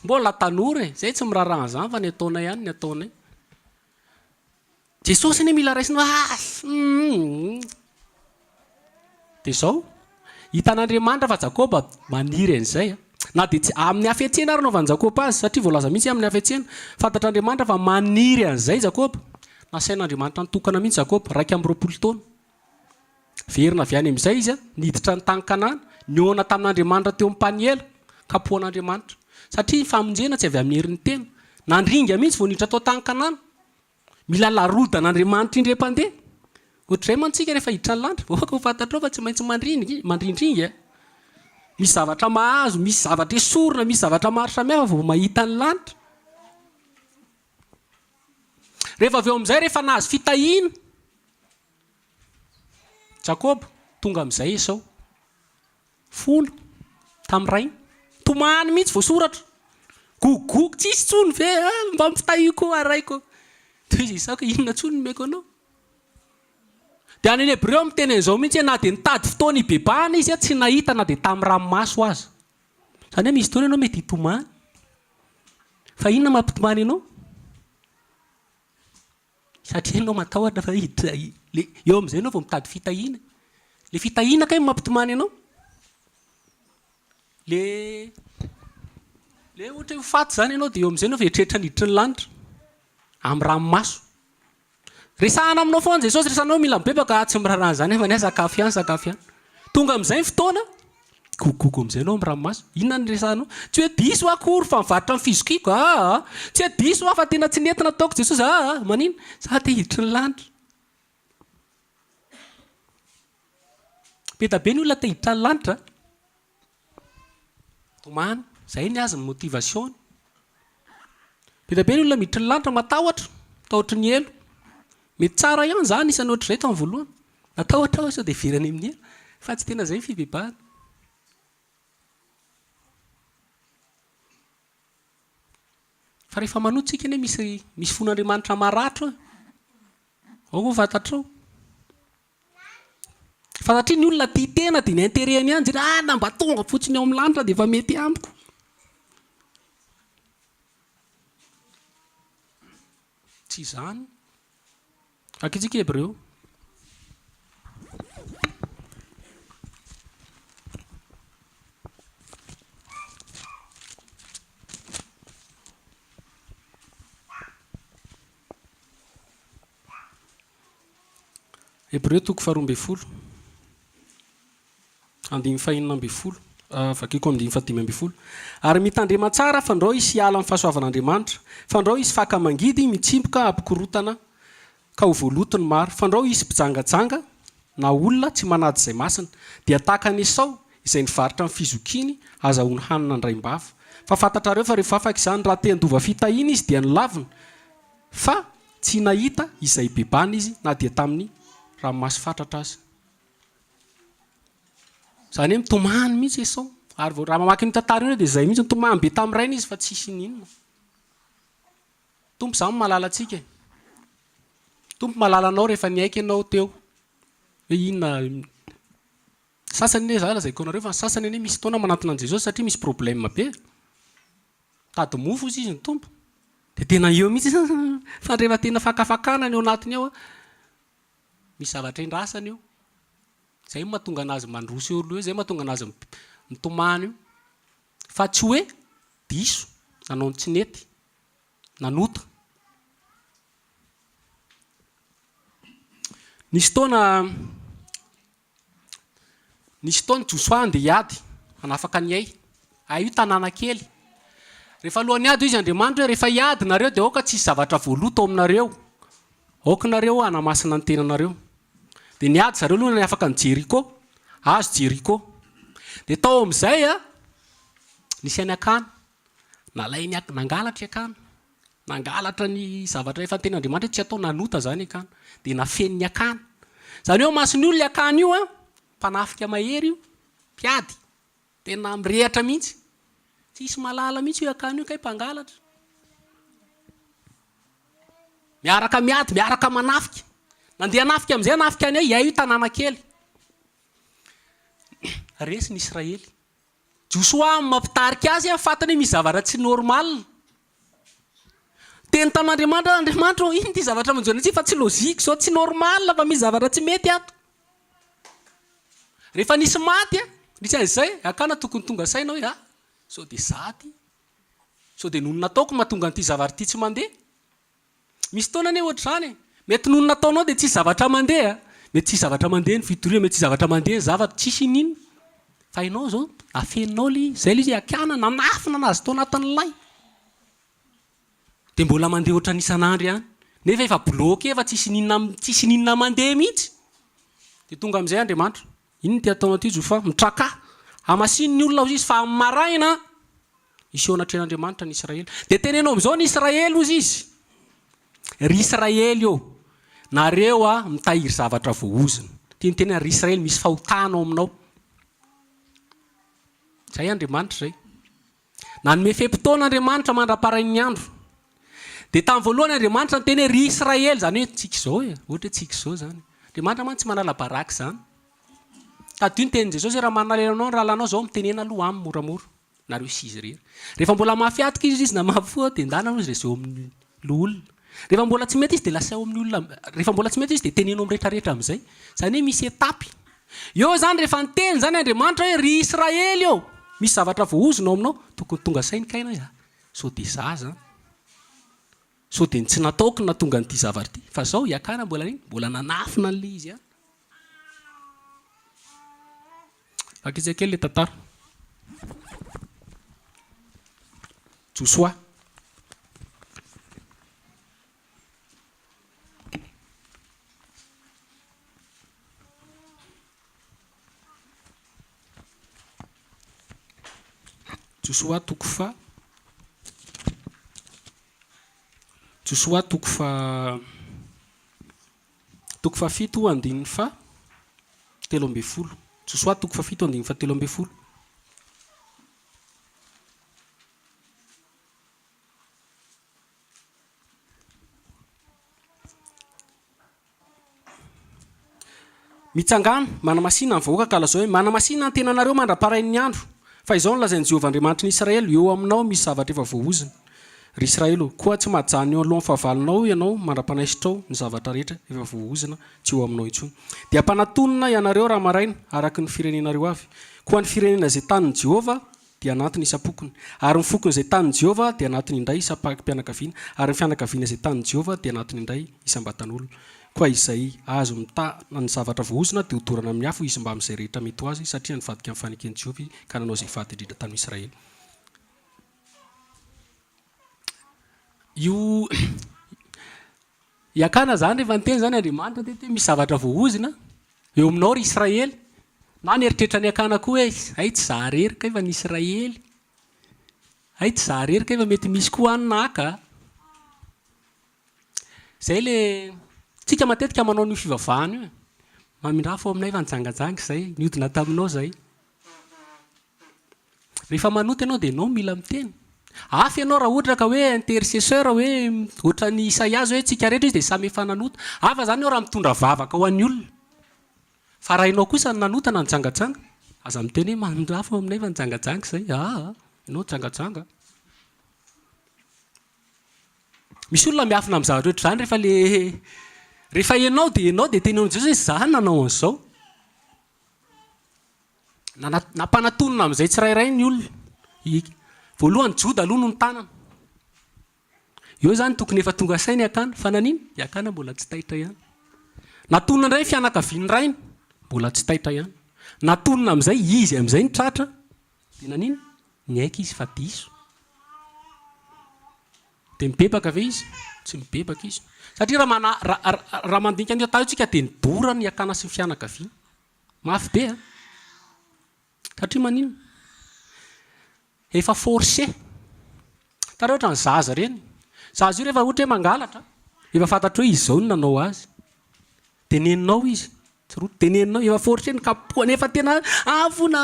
A: mbola tanora zay tsy mirarahana zany fa ny ataona ihany ny ataona Jesosy anie mila raisina dia zao hitan'Andriamanitra fa Jakoba maniry an'izay na dia tsy amin'ny hafetsena ary naovan'i Jakoba azy satria voalaza mihitsy amin'ny hafetsena fantatr'Andriamanitra fa maniry an'izay Jakoba nasain'Andriamanitra nitokana mihitsy Jakoba 220 taona verina avy any amin'izay izy niditra ny tany Kanana niona tamin'Andriamanitra teo amin'ny Paniela kapohan'Andriamanitra satria famonjena tsy avy amin'ny herin'ny tena nandringa mihitsy vao niditra tao tany Kanana mila larodan'Andriamanitra indrem-pandeha ohatr'izay mantsika rehefa hiditra ny lanitra oka ho fantatrao fa tsy maintsy mandrindringa misy zavatra mahazo misy zavatra esorina misy zavatra maro samihafa vao mahita ny lanitra rehefa avy eo amin'izay rehefa nahazo fitahiana Jakoba tonga amin'izay Esau folo tamin'irainy tomany mihitsy voasoratra gogogo tsisy tsony ve mba mifitahiko araiko toy izy Esau ka inona tsony meko anao dia any Hebreo miteny an'izao mihitsy na dia nitady fotoana ibebahana izy tsy nahita na dia tamin'ny ranomaso azy zany hoe misy fotoana ianao mety hitomany fa inona mampitomany ianao satria ianao matahotra fa hiditra eo amin'izay ianao vao mitady fitahiana le fitahiana kay mampitomany ianao le ohatra hoe faty zany ianao dia eo amin'izay ianao veritreretra niditra ny lanitra amin'ny ranomaso resahana aminao foana Jesosy resanao mila mibebaka tsy mirarahana zany fa ny sakafo ihany tonga amin'izay ny fotoana gogogo amin'izay ianao amin'ny ranomaso inona ny resahanao tsy hoe diso akory fa mivarotra ny fizikiko tsy hoe diso fa tena tsy nentina ataoko Jesosy manino za te hiditra ny lanitra be da be ny olona te hiditra ny lanitra tomany zay ny azy ny motivation be da be ny olona miditra ny lanitra matahotra ny elo mety tsara ihany zany isany ohatr'izay tamin'ny voalohany natahotra sao dia verany amin'ny elo fa tsy tena zay fibebahana fa rehefa manotsika anie misy fon'Andriamanitra maratra ao koa fantatrao fantatria ny olona tia tena dia ny intérêt-ny ihany jera na mba tonga fotsiny ao amin'ny lanitra dia efa mety amiko tsy izany akitsika Hebreo Hebreo 12 andimy fahinana amby folo vakiko amin'ny 5 ary mitandrema tsara fandrao izy hiala amin'ny fahasoavan'Andriamanitra fandrao izy fakamangidy mitsimboka ampikorotana ka ho voalotony maro fandrao izy mpijangajanga na olona tsy manady izay masina dia tahaka ny Esau izay nivarotra amin'ny fizokiny azahoany hanina andraim-bava fa fantatrareo fa rehefa afaka izany raha te handova fitahiana izy dia nilavina fa tsy nahita izay bebana izy na dia tamin'ny ranomasy fatratra azy zany hoe mitomany mihitsy Esau ary vao raha mamaky ny tantara io dia izay mihitsy mitomany be tamin'ny rainy izy fa tsisy ninona tompo izany malala antsika tompo malala anao rehefa niaiky ianao teo hoe inona sasany anie zala zay konareo fa ny sasany anie misy taona manatona an' Jesosy satria misy problème be tady mofo izy ny tompo dia tena eo mihitsy fa rehefa tena fakafakana ny ao anatiny ao misy zavatra endrasany io zay mahatonga anazy mandroso eo aloha zay mahatonga anazy mitomany io fa tsy hoe diso nanao ny tsy nety nanota nisy taona Josoa andeha hiady anafaka ny io tanàna kely. Rehefa alohan'ny ady izy Andriamanitra hoe rehefa hiady nareo dia aoka tsisy zavatra voaloto aminareo. Aoka nareo hanamasina ny tenanareo. Dia niady zareo aloha ny afaka ny Jeriko, azo Jeriko. Dia tao amin'izay nisy any akana, nalainy nangalatra akana. Nangalatra ny zavatra efa ten'Andriamanitra tsy atao nanota zany akana. Dia nafeniny akana. Zany hoe masony olona akana io mpanafika mahery io, mpiady. Tena mirehatra mihitsy. Tsisy malala mihitsy io akana io kay mpangalatra. Miaraka miady, miaraka manafika. Nandeha nafika amin'izay nafika any io tanàna kely. Resy ny Israely. Josoa mampitarika azy fatany misy zavatra tsy normal. Teny tamin'Andriamanitra, Andriamanitra ino ty zavatra manjona tsy fa tsy lôzika zao, tsy normal fa misy zavatra tsy mety ato. Rehefa nisy maty nisy an'izay akana tokony tonga saina hoe sao dia zaty. Sao dia noho nataoko mahatonga an'ity zavatra ity tsy mandeha. Misy taona ane ohatr'izany. Mety noho nataonao dia tsisy zavatra mandeha. Mety tsisy zavatra mandeha ny fitoriana, mety tsisy zavatra mandeha ny zavatra tsisy ninona. Fa ianao zao afeninao zay izy akana nanafina nazy tao anatin'ny lay. Dia mbola mandeha ohatran'ny isan'andro ihany. Nefa efa bloqué efa tsisy ninona mandeha mihitsy. Dia tonga amin'izay Andriamanitra. Ino ty ataonao ty Josoa? Mitraka. Hamasiny ny olona izy fa amin'ny maraina iseho anatren'Andriamanitra ny Israely. Dia tenenao amin'izao ny Israely ozy izy. Ry Israely io. Nareo mitahiry zavatra voahozina. Tiany tena ry Israely misy fahotana ao aminao. Zay Andriamanitra zay. Nanome fem-potoana Andriamanitra mandra-parain'ny andro. Dia tamin'ny voalohany Andriamanitra ny teny ry Israely zany hoe tsika izao ohatra tsika izao zany. Andriamanitra man tsy manala baraka zany. Ka dy ny tenin Jesosy raha manalenanao raha lanao zao mitenena aloha aminy moramora. Nareo sizy rery. Rehefa mbola mafiatika izy na mahafoa dia ndana izy zao amin'ny olona. Rehefa mbola tsy mety izy dia lasa eo amin'ny olona. Rehefa mbola tsy mety izy dia tenenao mirehetrarehetra amin'izay. Zany hoe misy etapy. Eo zany rehefa niteny zany Andriamanitra hoe ry Israely eo. Misy zavatra voahozina ao aminao tokony tonga sainy kaina hoe sao dia za zany. Sao dia tsy nataoko na tonga n'ity zavatra ity. Fa zao hiakana mbola nanafina an'ilay izy Fakizay kely le tantara. Josoa. Josoa toko fa. Josoa toko fa 7 andininy fa 13. Josoa toko fa 7 andininy fa 13. Mitsangana manamasina ny vahoaka ka lazao hoe manamasina ny tenanareo mandra-parain'ny andro. Fa izao no lazain'i Jehovah Andriamanitra ny Israely eo aminao misy zavatra efa voahozina. Ry Israely koa tsy mahajany eo alohan'ny fahavalinao ianao mandra-panaisitrao ny zavatra rehetra efa voahozina tsy eo aminao intsony. Dia mpanantonina ianareo raha maraina araka ny firenenareo avy. Koa ny firenena izay tanin'i Jehovah dia anatiny isam-pokony. Ary ny fokony izay tanin'i Jehovah dia anatiny indray isam-pianakaviana. Ary ny fianakaviana izay tanin'i Jehovah dia anatiny indray isam-batan'olona. Koa izay azo mitana ny zavatra voahozina dia hodorana amin'ny afo izy mba amin'izay rehetra mety ho azy satria nivadika amin'ny fanekeny Jehovah ka nanao izay fady indrindra tamin'ny Israely. Io iakana zany rehefa niteny zany Andriamanitra tety misy zavatra voahozina eo aminao ry Israely. Na nieritreritra ny akana koa hoe ay tsy za rery ka efa ny Israely. Ay tsy za rery ka efa mety misy koa any naka. Zay le tsika matetika manao ny fivavahana io. Mamindrafo aminay efa nijangajanga zay, niodina taminao zay. Rehefa manoty ianao dia ianao mila miteny. Afy ianao raha ohatra ka hoe intercesseur hoe ohatran'ny Isaias hoe tsika rehetra izy dia samy efa nanota. Hafa zany ianao raha mitondra vavaka ho an'ny olona. Fa raha ianao kosa nanota na nijangajanga, aza miteny hoe mamindrafo aminay efa nijangajanga zay. Ianao nijangajanga. Misy olona miafina amin'ny zavatra rehetra zany rehefa ianao dia tenenao Jesosy hoe za nanao an'izao. Nampanantonina amin'izay tsirairay ny olona. Voalohany Joda aloha no nitanana. Eo zany tokony efa tonga sainy akana fa nanino? Iakana mbola tsy taitra ihany. natonina indray fianakaviany rainy mbola tsy taitra ihany natonina amin'izay izy amin'izay ny tratra dia naniny ny aika izy fa diso dia mibebaka ve izy tsy mibebaka izy satria raha mandinika an'io tao tsika dia nidora ny akana sy ny fianakaviana mafy be a satria manino efa forcé tara ohatra ny zaza reny zaza io rehefa ohatra hoe mangalatra efa fantatra hoe izy zao no nanao azy dia neninao izy dia neninao efa forcé ny kapohany efa tena afona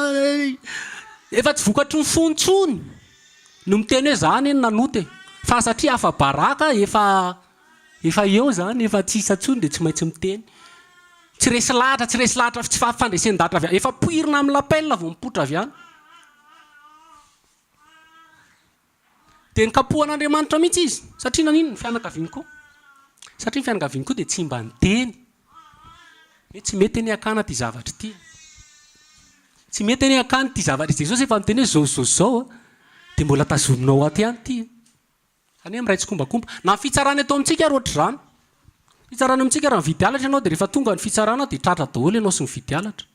A: efa tsy vokatry ny fontsony no miteny hoe zany eny nanoty fa satria afa baraka efa eo zany efa tsy isatsony dia tsy maintsy miteny tsy resy lahatra tsy fandresen-datra avy efa poirina amin'ny lapelina vao mipotra avy any dia nikapohan'Andriamanitra mihitsy izy satria nanino ny fianakaviany koa satria ny fianakaviany koa dia tsy mba niteny hoe tsy mety ny akana ty zavatra ity tsy mety ny akana ty zavatra izy Jesosy efa miteny hoe zao dia mbola tazominao aty ihany ity any amin'ny ray tsy kombakomba na fitsarana atao amintsika ary ohatr' izany fitsarana amintsika raha mividy alatra ianao dia rehefa tonga ny fitsarana dia tratra daholo ianao sy mividy alatra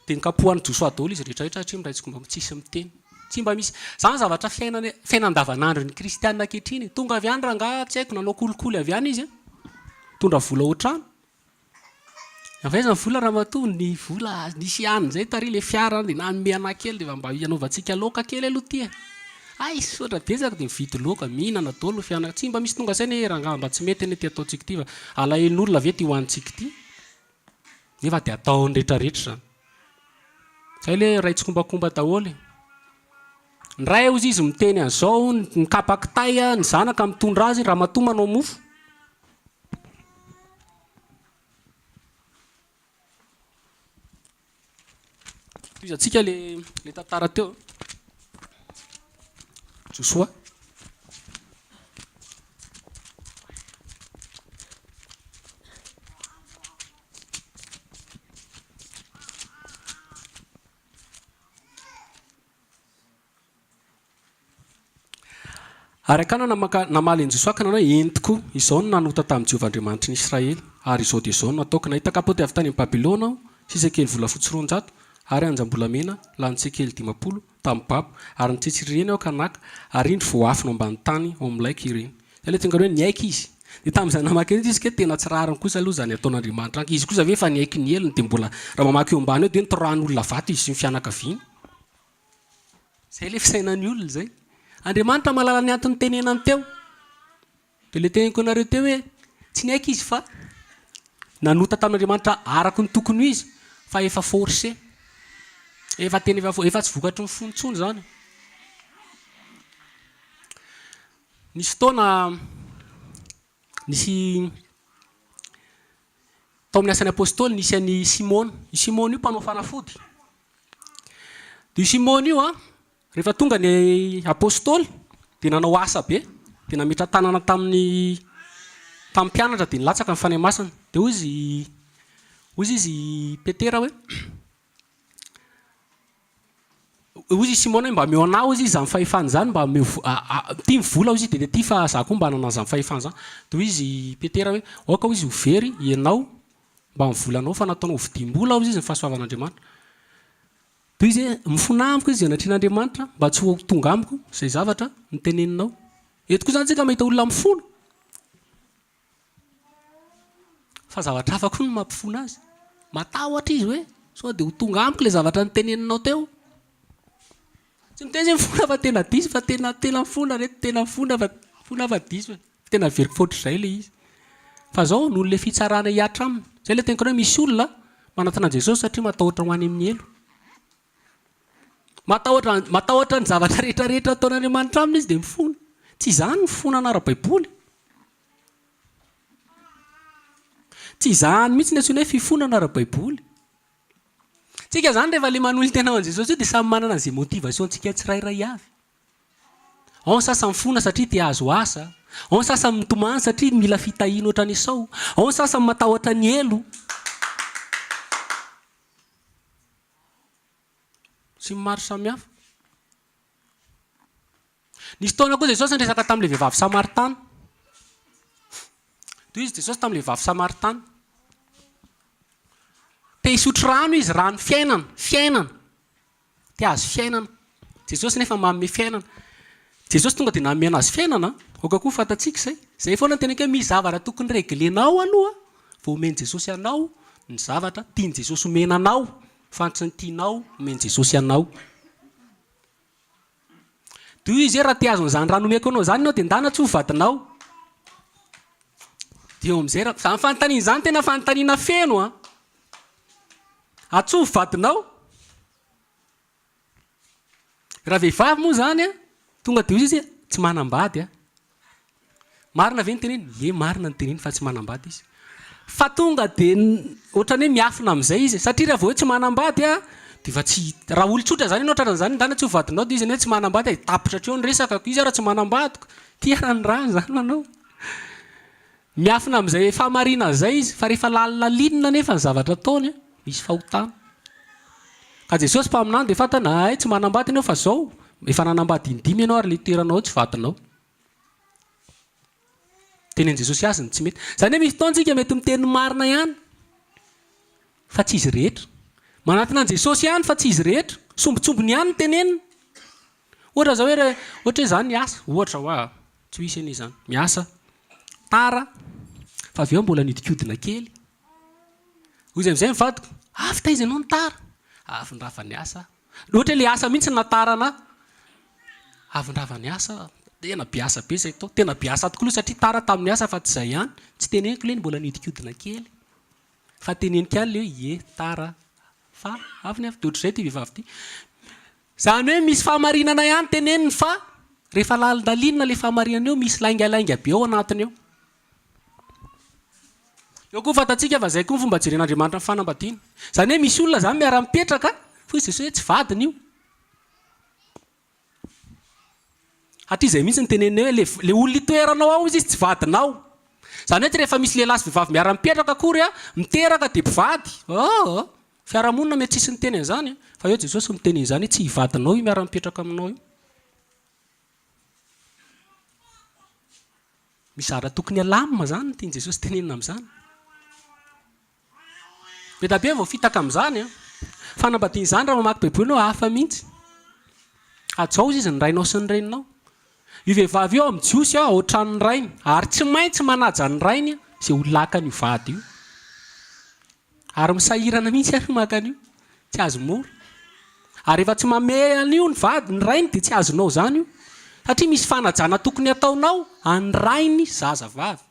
A: dia nikapohan'ny Josoa daholo izy rehetrarehetra satria miray tsy komba tsisy miteny tsy mba misy zany zavatra fiainan-davanandro ny kristianina ankehitriny tonga avy any rangaha tsy haiko nanao kolikoly avy any izy tondra vola ohatrano avaiza ny vola raha matoa ny vola nisy any zay tary le fiara dia nanome anakely dia mba ianaovantsika loka kely aloha ty ay sotra betsaka dia mividy loka mihinana daholo fianaka tsy mba misy tonga saina hoe rangaha mba tsy mety eny ty ataontsika ty fa alahen'olona ve ty hoantsika ty nefa dia ataony rehetrarehetra zany zay le ray tsy kombakomba daholo ny ray ozy izy miteny an'izao ny kapakitay ny zanaka mitondra azy raha matoa manao mofo izatsika le tantara teo Josoa ary akana namaly an'i Jesosy akana hoe entiko izao no nanota tamin'i Jehovahandriamanitry ny Israely ary izao dia izao no nataoko nahita kapoty avy tany amin'ny Babilona aho sisakely volafotsy 200 ary anjam-bolamena lany-tsekely 50 tamin'ny babo ary nitsetsery ireny aho ka naka ary indro vao afino ambany tany ao amin'n'laiko ireny zay le tonga hoe niaiky izy dia tamin'izany namaky eny izy ke tena tsy rariny kosa aloha zany ataon'Andriamanitra izy kosa ve fa niaiky ny elony dia mbola raha mamaky eo ambany eo dia nitoran'olona vato izy sy ny fianakaviany zay le fisainan'ny olona zay Andriamanitra malala ny antony tenenany teo dia le teneniko anareo teo hoe tsy niaiky izy fa nanota tamin'Andriamanitra araka ny tokony izy fa efa forcé efa tsy vokatry ny fontsony zany nisy fotoana nisy tao amin'ny asan'ny apôstôly nisy an'i Simona io mpanao fanafody dia Simona io rehefa tonga ny apôstôly dia nanao asa be dia nametra tanana tamin'ny mpianatra dia nilatsaka ny fanahy masina dia hozy izy Petera hoe hozy Simona hoe mba meo anah hozy izy amin'ny fahefany zany mba tia mivola hozy dia ty fa za koa mba nanana azy amin'ny fahefany zany dia hoy izy Petera hoe oka hozy overy ianao mba mivolanao fa nataonao vidim-bola hozy izy ny fahasoavan'Andriamanitra dia izy mifona amiko izy anatrean'Andriamanitra mba tsy ho tonga amiko izay zavatra niteneninao eto koa zany tsika mahita olona mifona fa zavatra hafa koa no mampifona azy matahotra izy hoe sao dia ho tonga amiko le zavatra niteneninao teo tsy miteny izy mifona fa tena diso fa tena mifona reto tena mifona fa diso tena veriko foatr'izay le izy fa zao noho le fitsarana hiatra aminy zay le teniko hoe misy olona manatona Jesosy satria matahotra ho any amin'ny elo matahotra ny zavatra rehetrarehetra ataon'Andriamanitra aminy izy dia mifona tsy izany ny fonana ara-baiboly tsy izany mihitsy ny antsoina hoe fifonana ara-baiboly tsika zany rehefa le manolo tena an Jesosy io dia samy manana an'izay motivation tsika tsirairay avy ao ny sasany mifona satria tia azo asa ao ny sasany mitomany satria mila fitahiana oatra ny Esau ao ny sasany matahotra ny elo sy maro samihafa Nisy taona koa Jesosy nresaka tamin'ilay vehivavy Samaritana. Toy izy Jesosy tamin'ilay vehivavy Samaritana. Te hisotro rano izy, rano fiainana. Te azo fiainana. Jesosy nefa manome fiainana. Jesosy tonga dia nanome anazy fiainana. Oka koa fantatsika izay. Izay foana tena hoe misy zavatra tokony reglenao aloha vao omeny Jesosy anao ny zavatra tiany Jesosy omena anao. Fa tsy ny tianao omeny Jesosy anao. Toy izy raha te azon'izany rano omeko anao zany ianao dia ndana tsy ho vadinao. Dia eo amin'izay raha izany fanontaniana izany tena fanontaniana feno a. Atsy ho vadinao. Raha vehivavy moa zany a tonga dia izy tsy manambady a. Marina ve ny teneny? Ie, marina ny teneny fa tsy manambady izy. Fa tonga dia ohatrany hoe miafina amin'izay izy satria raha vao hoe tsy manambady a dia fa tsy raha olon-tsotra zany ianao tratran'izany ndana tsy ho vadinao dia izy hoe tsy manambady tapitra hatreo ny resaka izy raha tsy manambadiko tia ny rano zany manao. Miafina amin'izay fahamarina izay izy fa rehefa lalina nefa ny zavatra ataony misy fahotana. Ka Jesosy mpaminany dia fantana ay tsy manambady ianao fa zao efa nanambady indimy ianao ary le toeranao tsy vadinao. Tenen'i Jesosy azy ny tsy mety. Izany hoe misy fotoantsika mety miteny marina ihany fa tsy izy rehetra. Manantona an Jesosy ihany fa tsy izy rehetra. Sombitsombony ihany ny tenenina. Ohatra zao hoe ohatra hoe izany miasa. Ohatra hoa tsy hisy any izany. Miasa tara fa avy eo mbola nidinkodina kely. Hoy izy amin'izay mivadika. Avy taiza ianao ny tara? Avy ndrava ny asa. Ohatra ilay asa mihitsy natarana. Avy ndrava ny asa. Tena biasa be izay tao. Tena biasa tokoa aloha satria tara tamin'ny asa fa tsy izay ihany. Tsy teneniko ilay mbola nidinkodina kely. Fa teneniko ihany ilay hoe ie tara. Fa avy ny avy. Dia ohatr'izay ity vehivavy ity. Izany hoe misy fahamarinana ihany teneniny fa rehefa lalindalinina ilay fahamarinana eo misy laingalainga be ao anatiny eo. Eo koa fantatsika fa izay koa ny fomba jeren'Andriamanitra amin'ny fanambadiana. Izany hoe misy olona izany miara-mipetraka fa izy Jesosy hoe tsy vadiny io. Hatria izay mihitsy ny teneniny hoe le olona itoeranao ao izy tsy vadinao. Izany hoe tsy rehefa misy lehilahy sy vehivavy miara-mipetraka akory a miteraka dia mpivady. Fiarahamonina mety tsisy ny teny an'izany fa eo Jesosy miteny an'izany hoe tsy hivadinao io miara-mipetraka aminao io. Misy zavatra tokony halamina zany ny tiany Jesosy tenenina amin'izany. Betabe vao fitaka amin'izany a. Fanambadiana izany raha mamaky baiboly ianao hafa mihitsy. Atao izy ny rainao sy ny reninao. Io vehivavy io amin'ny jiosy ao ohatran'ny rainy ary tsy maintsy manaja ny rainy izay ho lakany io vady io. Ary misahirana mihitsy ary maka an'io. Tsy azo mora. Ary efa tsy mame an'io ny vady ny rainy dia tsy azonao zany io. Satria misy fanajana tokony ataonao any rainy zazavavy.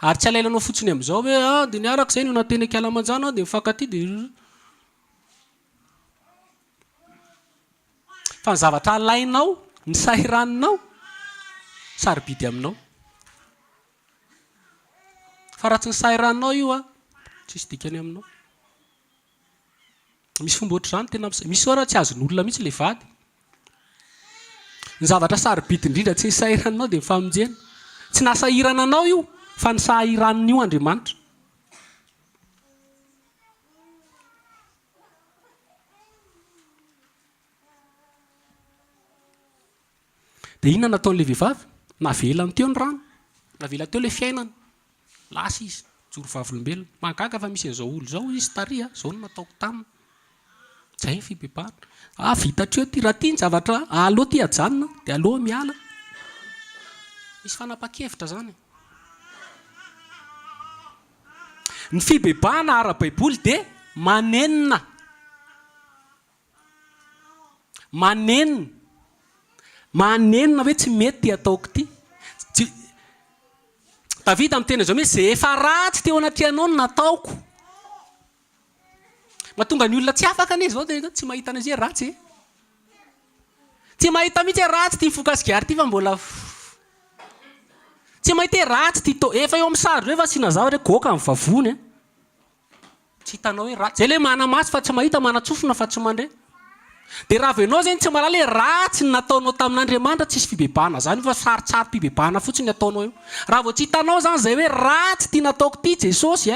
A: Ary tsy alailanao fotsiny amin'izao hoe dia niaraka izay no nateny Kalamanjana dia mifankatia dia fa ny zavatra alainao, ny sahiraninao, sarobidy aminao. Fa raha tsy ny sahiraninao io tsisy dikany aminao. Misy fomba ohatr'izany tena misy ora tsy azon'olona mihitsy ilay vady. Ny zavatra sarobidy indrindra tsy ny sahiraninao dia mifamonjena. Tsy nasahirana anao io fa ny sahiran'io Andriamanitra. Dia inona nataon'ilay vehivavy? Navelany teo ny rano. Navela teo ilay fiainana. Lasa izy. Joro vavolombelona. Mahagaga fa misy an'izao olo izao izy taria. Izao no nataoko tamina. Izay ny fibebahana. Vita hatreo ty raha ty ny zavatra aloha ty hajanona dia aloha miala. Misy fanapa-kevitra zany. Ny fibebahana ara-baiboly dia manenina. Manenina hoe tsy mety ataoko ty. Davida amin'ny teny izao hoe izay efa ratsy teo anaty anao no nataoko. Mahatonga ny olona tsy afaka anie izao dia tsy mahita an'izy hoe ratsy. Tsy mahita mihitsy hoe ratsy ty mifokasikary ty fa mbola tsy mahita hoe ratsy ty efa eo amin'ny sary efa asiana zavatra hoe goaka amin'ny vavony. Tsy hitanao hoe ratsy. Izay ilay manamaso fa tsy mahita, manatsofina fa tsy mandre. Dia raha venao zany tsy mahalala hoe ratsy ny nataonao tamin'Andriamanitra tsisy fibebahana zany fa saritsary-pibebahana fotsiny ataonao io. Raha vao tsy hitanao zany izay hoe ratsy ty nataoko ty Jesosy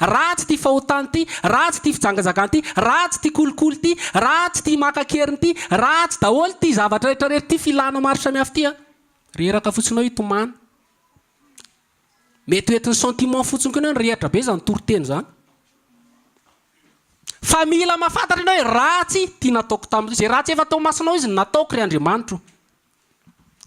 B: ratsy ty fahotany ty, ratsy ty fijangajagany ty, ratsy ty kolikoly ty, ratsy ty makakeriny ty, ratsy daholo ty zavatra rehetrarehetra ty filana maro samihafa ty a reraka fotsinao itomany mety hoentin'ny sentiment fotsiny koa ianao rehatra be zany toroteny zany fa mila mahafantatra ianao hoe ratsy ty nataoko tamin'izay zay ratsy efa tao masinao izy nataoko ry Andriamanitro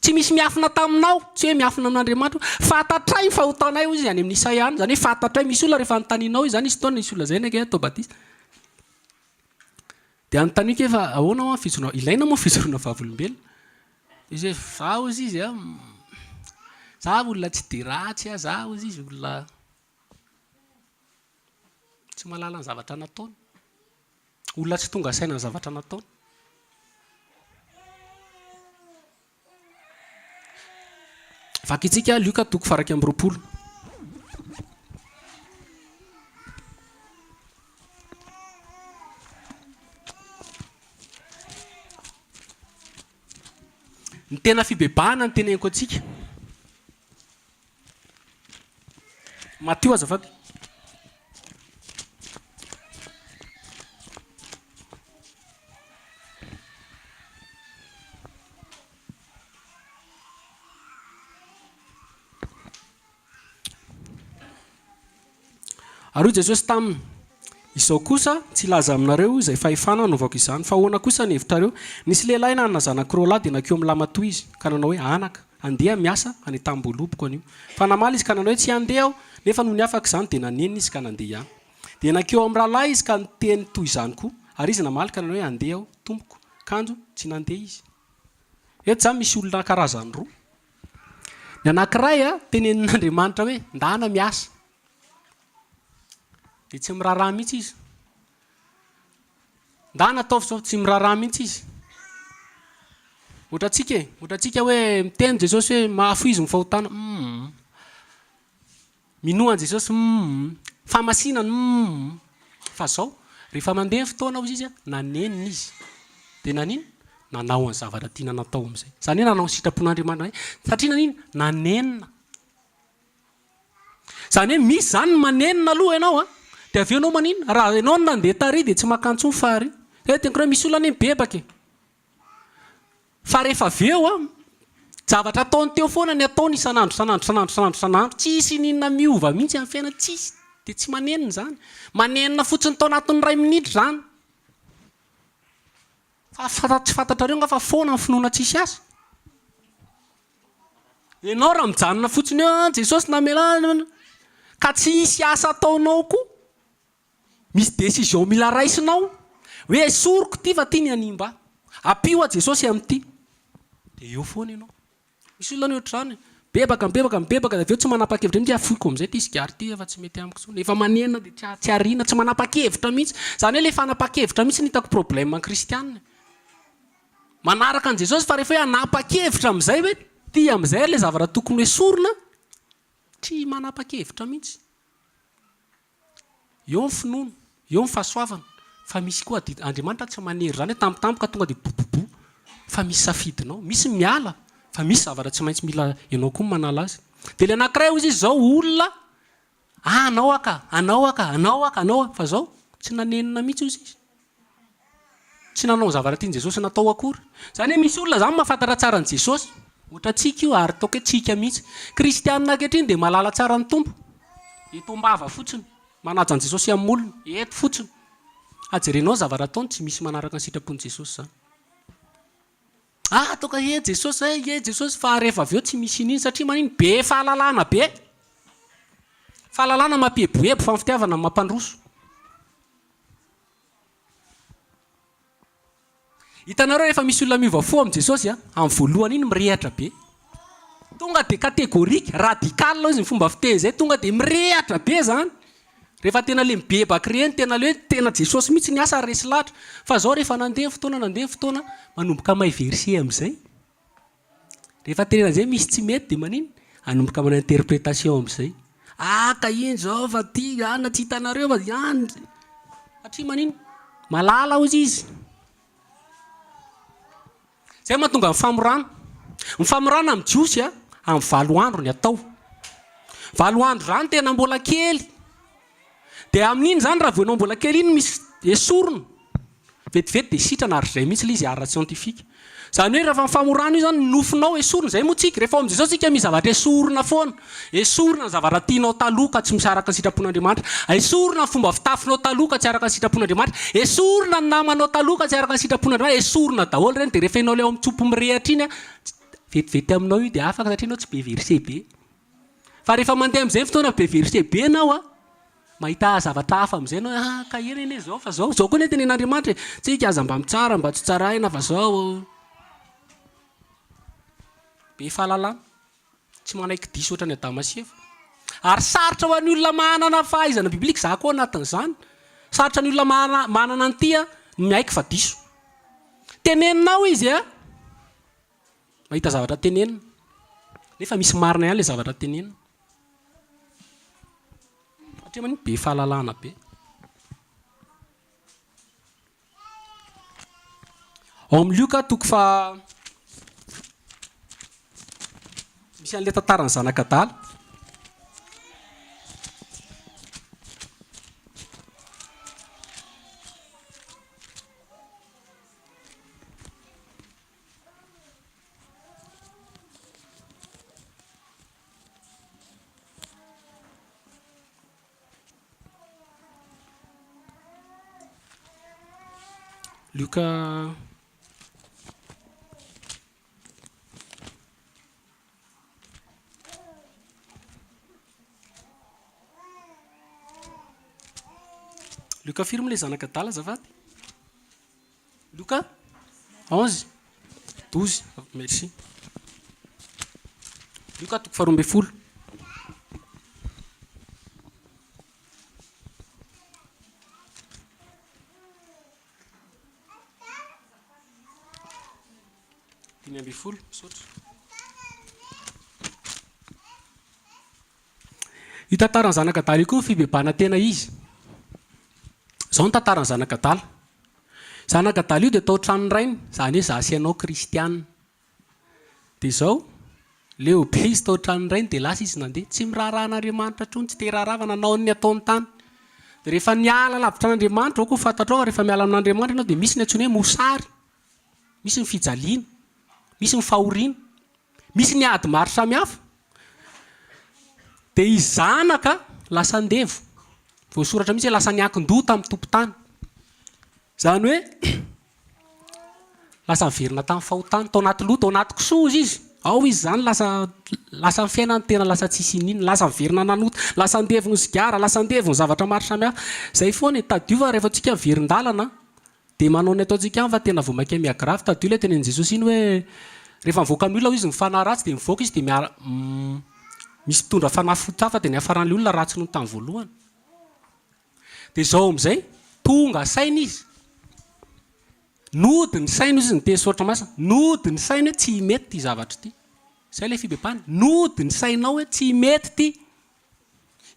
B: tsy misy miafina taminao tsy hoe miafina amin'Andriamanitro fantatray fahotanay izy any amin'ny Isaia any zany hoe fantatray misy olona rehefa anontanianao izy zany izy tona misy olona zay nake atao batista dia anontaniako efa ahoana ho fijoroana ilaina moa fijoroana vavolombelona izy hoe zaho izy izy a zaho olona tsy de ratsy a zaho izy olona tsy mahalala ny zavatra nataony olona tsy tonga saina ny zavatra nataony vakitsika Luka toko faraky amby roapolo ny tena fibebahana ny teneniko atsika Matteo azafady ary Jesosy taminy izao kosa tsy laza aminareo izay fahefana novako izany fa ahoana kosa ny hevitrareo nisy lehilahy nanana zanak'iroa lahy dia nakeo amin'ny lamatoy izy ka nanao hoe anaka andeha miasa any tamboloboko anio fa namaly izy ka nanao hoe tsy andeha aho nefa noho ny afaka izany dia nanenina izy ka nandeha ihany dia nakeo amin'ny rahalahy izy ka niteny toy izany koa ary izy namaly ka nanao hoe andeha aho tompoko kanjo tsy nandeha izy eto zany misy olona karazany roa ny anankiray a tenenin'Andriamanitra hoe ndana miasa dia tsy miraharaha mihitsy izy ndana ataovy zao tsy miraharaha mihitsy izy ohatratsika hoe miteny Jesosy hoe mahafo izy ny fahotana minohan Jesosy famasinany fa zao rehefa mandeha ny fotoana ao izy nanenina izy dia nanino nanao ny zavatra tiana natao amin'izay zany hoe nanao ny sitrapon'Andriamanitra satria nanino nanenina zany hoe misy zany manenina aloha ianao a dia avy eo anao manino raha ianao no nandeha tary dia tsy mankantso ny fary tenko hoe misy olona any bebaka fa rehefa avy eo a zavatra ataony teo foana ny ataony isanandro tsisy ninona miova mihitsy amin'ny fiainana tsisy dia tsy manenina zany manenina fotsiny tao anatin'ny 2 minitra zany fa tsy fantatrareo nga fa foana ny finoana tsisy asa ianao raha mijanona fotsiny eo Jesosy namelana ka tsy hisy asa ataonao koa misy décision mila raisinao hoe soroko ty fa ty ny animba apio a Jesosy amin'ity dia eo foana ianao misy olona ny ohatr'izany bebaka dia avy eo tsy manapa-kevitra mihitsy afoiko amin'izay ty isigary ty efa tsy mety amiko tsony efa manenina dia tsy ariana tsy manapa-kevitra mihitsy zany hoe le fanapa-kevitra mihitsy ny hitako problème kristianina manaraka an Jesosy fa rehefa hoe anapa-kevitra amin'izay hoe ty amin'izay le zavatra tokony hoe sorona tsy manapa-kevitra mihitsy eo ny finoana eo ny fahasoavana fa misy koa Andriamanitra tsy manery zany hoe tampotampoka tonga dia bobobo fa misy safidinao misy miala fa misy zavatra tsy maintsy mila ianao koa manala azy dia le anankiray izy izao olona anao fa zao tsy nanenina mihitsy izy tsy nanao zavatra tiany Jesosy natao akory zany hoe misy olona zany mahafantatra tsara ny Jesosy ohatra tsika io ary taoko hoe tsika mihitsy kristianina ankehitriny dia malala tsara ny tompo etombava fotsiny manaja an Jesosy amin'ny olona eto fotsiny ajerenao zavatra ataony tsy misy manaraka ny sitrapon'i Jesosy zany toka Jesosy fa rehefa avy eo tsy misy ininy satria maniny be fahalalana mampihebohebo fa ny fitiavana mampandroso hitanareo rehefa misy olona miova fo amin'i Jesosy amin'ny voalohany iny mirehatra be tonga dia catégorique radical izy ny fomba fiteny zay tonga dia mirehatra be zany rehefa tena le mibebaka reny tena le hoe tena Jesosy mihitsy ny asa resy lahatra fa zao rehefa nandeha ny fotoana manomboka may verset amin'izay rehefa tenena zay misy tsy mety dia manino anomboka mana interprétation amin'izay ka iny zao fa ty ana tsy hitanareo fa any satria manino malala hozy izy zay mahatonga ny famorana amin'ny jiosy amin'ny 7 andro ny atao 7 andro zany tena mbola kely dia amin'iny zany raha voanao mbola kely iny misy esorona vetivety dia sitrana ary zay mihitsy le izy ara scientifika zany hoe rehefa famorano io zany nofinao esorona zay moa tsika rehefa amin'izay zao tsika misy zavatra esorona foana esorona ny zavatra tianao taloha ka tsy misy araka ny sitrapon'Andriamanitra esorona ny fomba fitafinao taloha ka tsy araka ny sitrapon'Andriamanitra esorona ny namanao taloha ka tsy araka ny sitrapon'Andriamanitra esorona daholo reny dia rehefa ianao le ao mitsopo mirehatra iny vetivety aminao io dia afaka satria anao tsy be verset be fa rehefa mandeha amin'izay fotoana be verset be anao mahita zavatra hafa amin'izay anao ka ena ene zao fa zao koa ny tenen'Andriamanitra tsika aza mba mitsara mba tsy tsaraina fa zao be fahalalana tsy manaiky diso ohatran'ny Adama sy Eva ary sarotra ho an'ny olona manana fahaizana biblika za koa anatin'izany sarotra ny olona manana an'ity miaiky fa diso teneninao izy mahita zavatra tenenina nefa misy marina ihany le zavatra tenenina satria maniny be fahalalana be ao amin'ny Luka toko fa misy an'le tantarany zanak'Adala Luka Luka firy moa le zanak'Adala azafady Luka 11 12 merci Luka toko faha 12 5 misaotra io tantarany zanak'Adala io koa fibebana tena izy zao ny tantarany zanak'Adala zanak'Adala io dia tao tranony rainy zany hoe zasy ianao kristianina dia zao leo be izy tao tranony rainy dia lasa izy nandeha tsy miraharahan'Andriamanitra trony tsy te raharava nanao ny ataony tany dia rehefa miala lavitra an'Andriamanitra ao koa fantatrao fa rehefa miala amin'Andriamanitra ianao dia misy ny antsoina hoe mosary misy ny fijaliana misy ny fahoriana misy ny ady maro samihafa dia izy zanaka lasa andevo voasoratra mihitsy hoe lasa niakin-doha tamin'ny tompon-tany zany hoe lasa miverina tamin'ny fahotany tao anaty loha tao anaty kisoa izy ao izy zany lasa ny fiainany tena lasa tsisy inina lasa miverina nanota lasa andevony sigara lasa andevony zavatra maro samihafa zay foana tadiova rehefa tsika miverin-dalana dia manao ny ataontsika fa tena voamaika miagrafy tadio ilay tenen'i Jesosy iny hoe rehefa mivoaka amin'ny olona izy mifanahy ratsy dia mivoaka izy dia misy mitondra fanahy fotsy hafa dia ny hafaran'ilay olona ratsy noho tamin'ny voalohany dia zao amin'izay tonga saina izy nody ny saina izy ny tesotra masina nody ny saina hoe tsy mety ty zavatra ity zay ilay fibebana nody ny sainao hoe tsy mety ty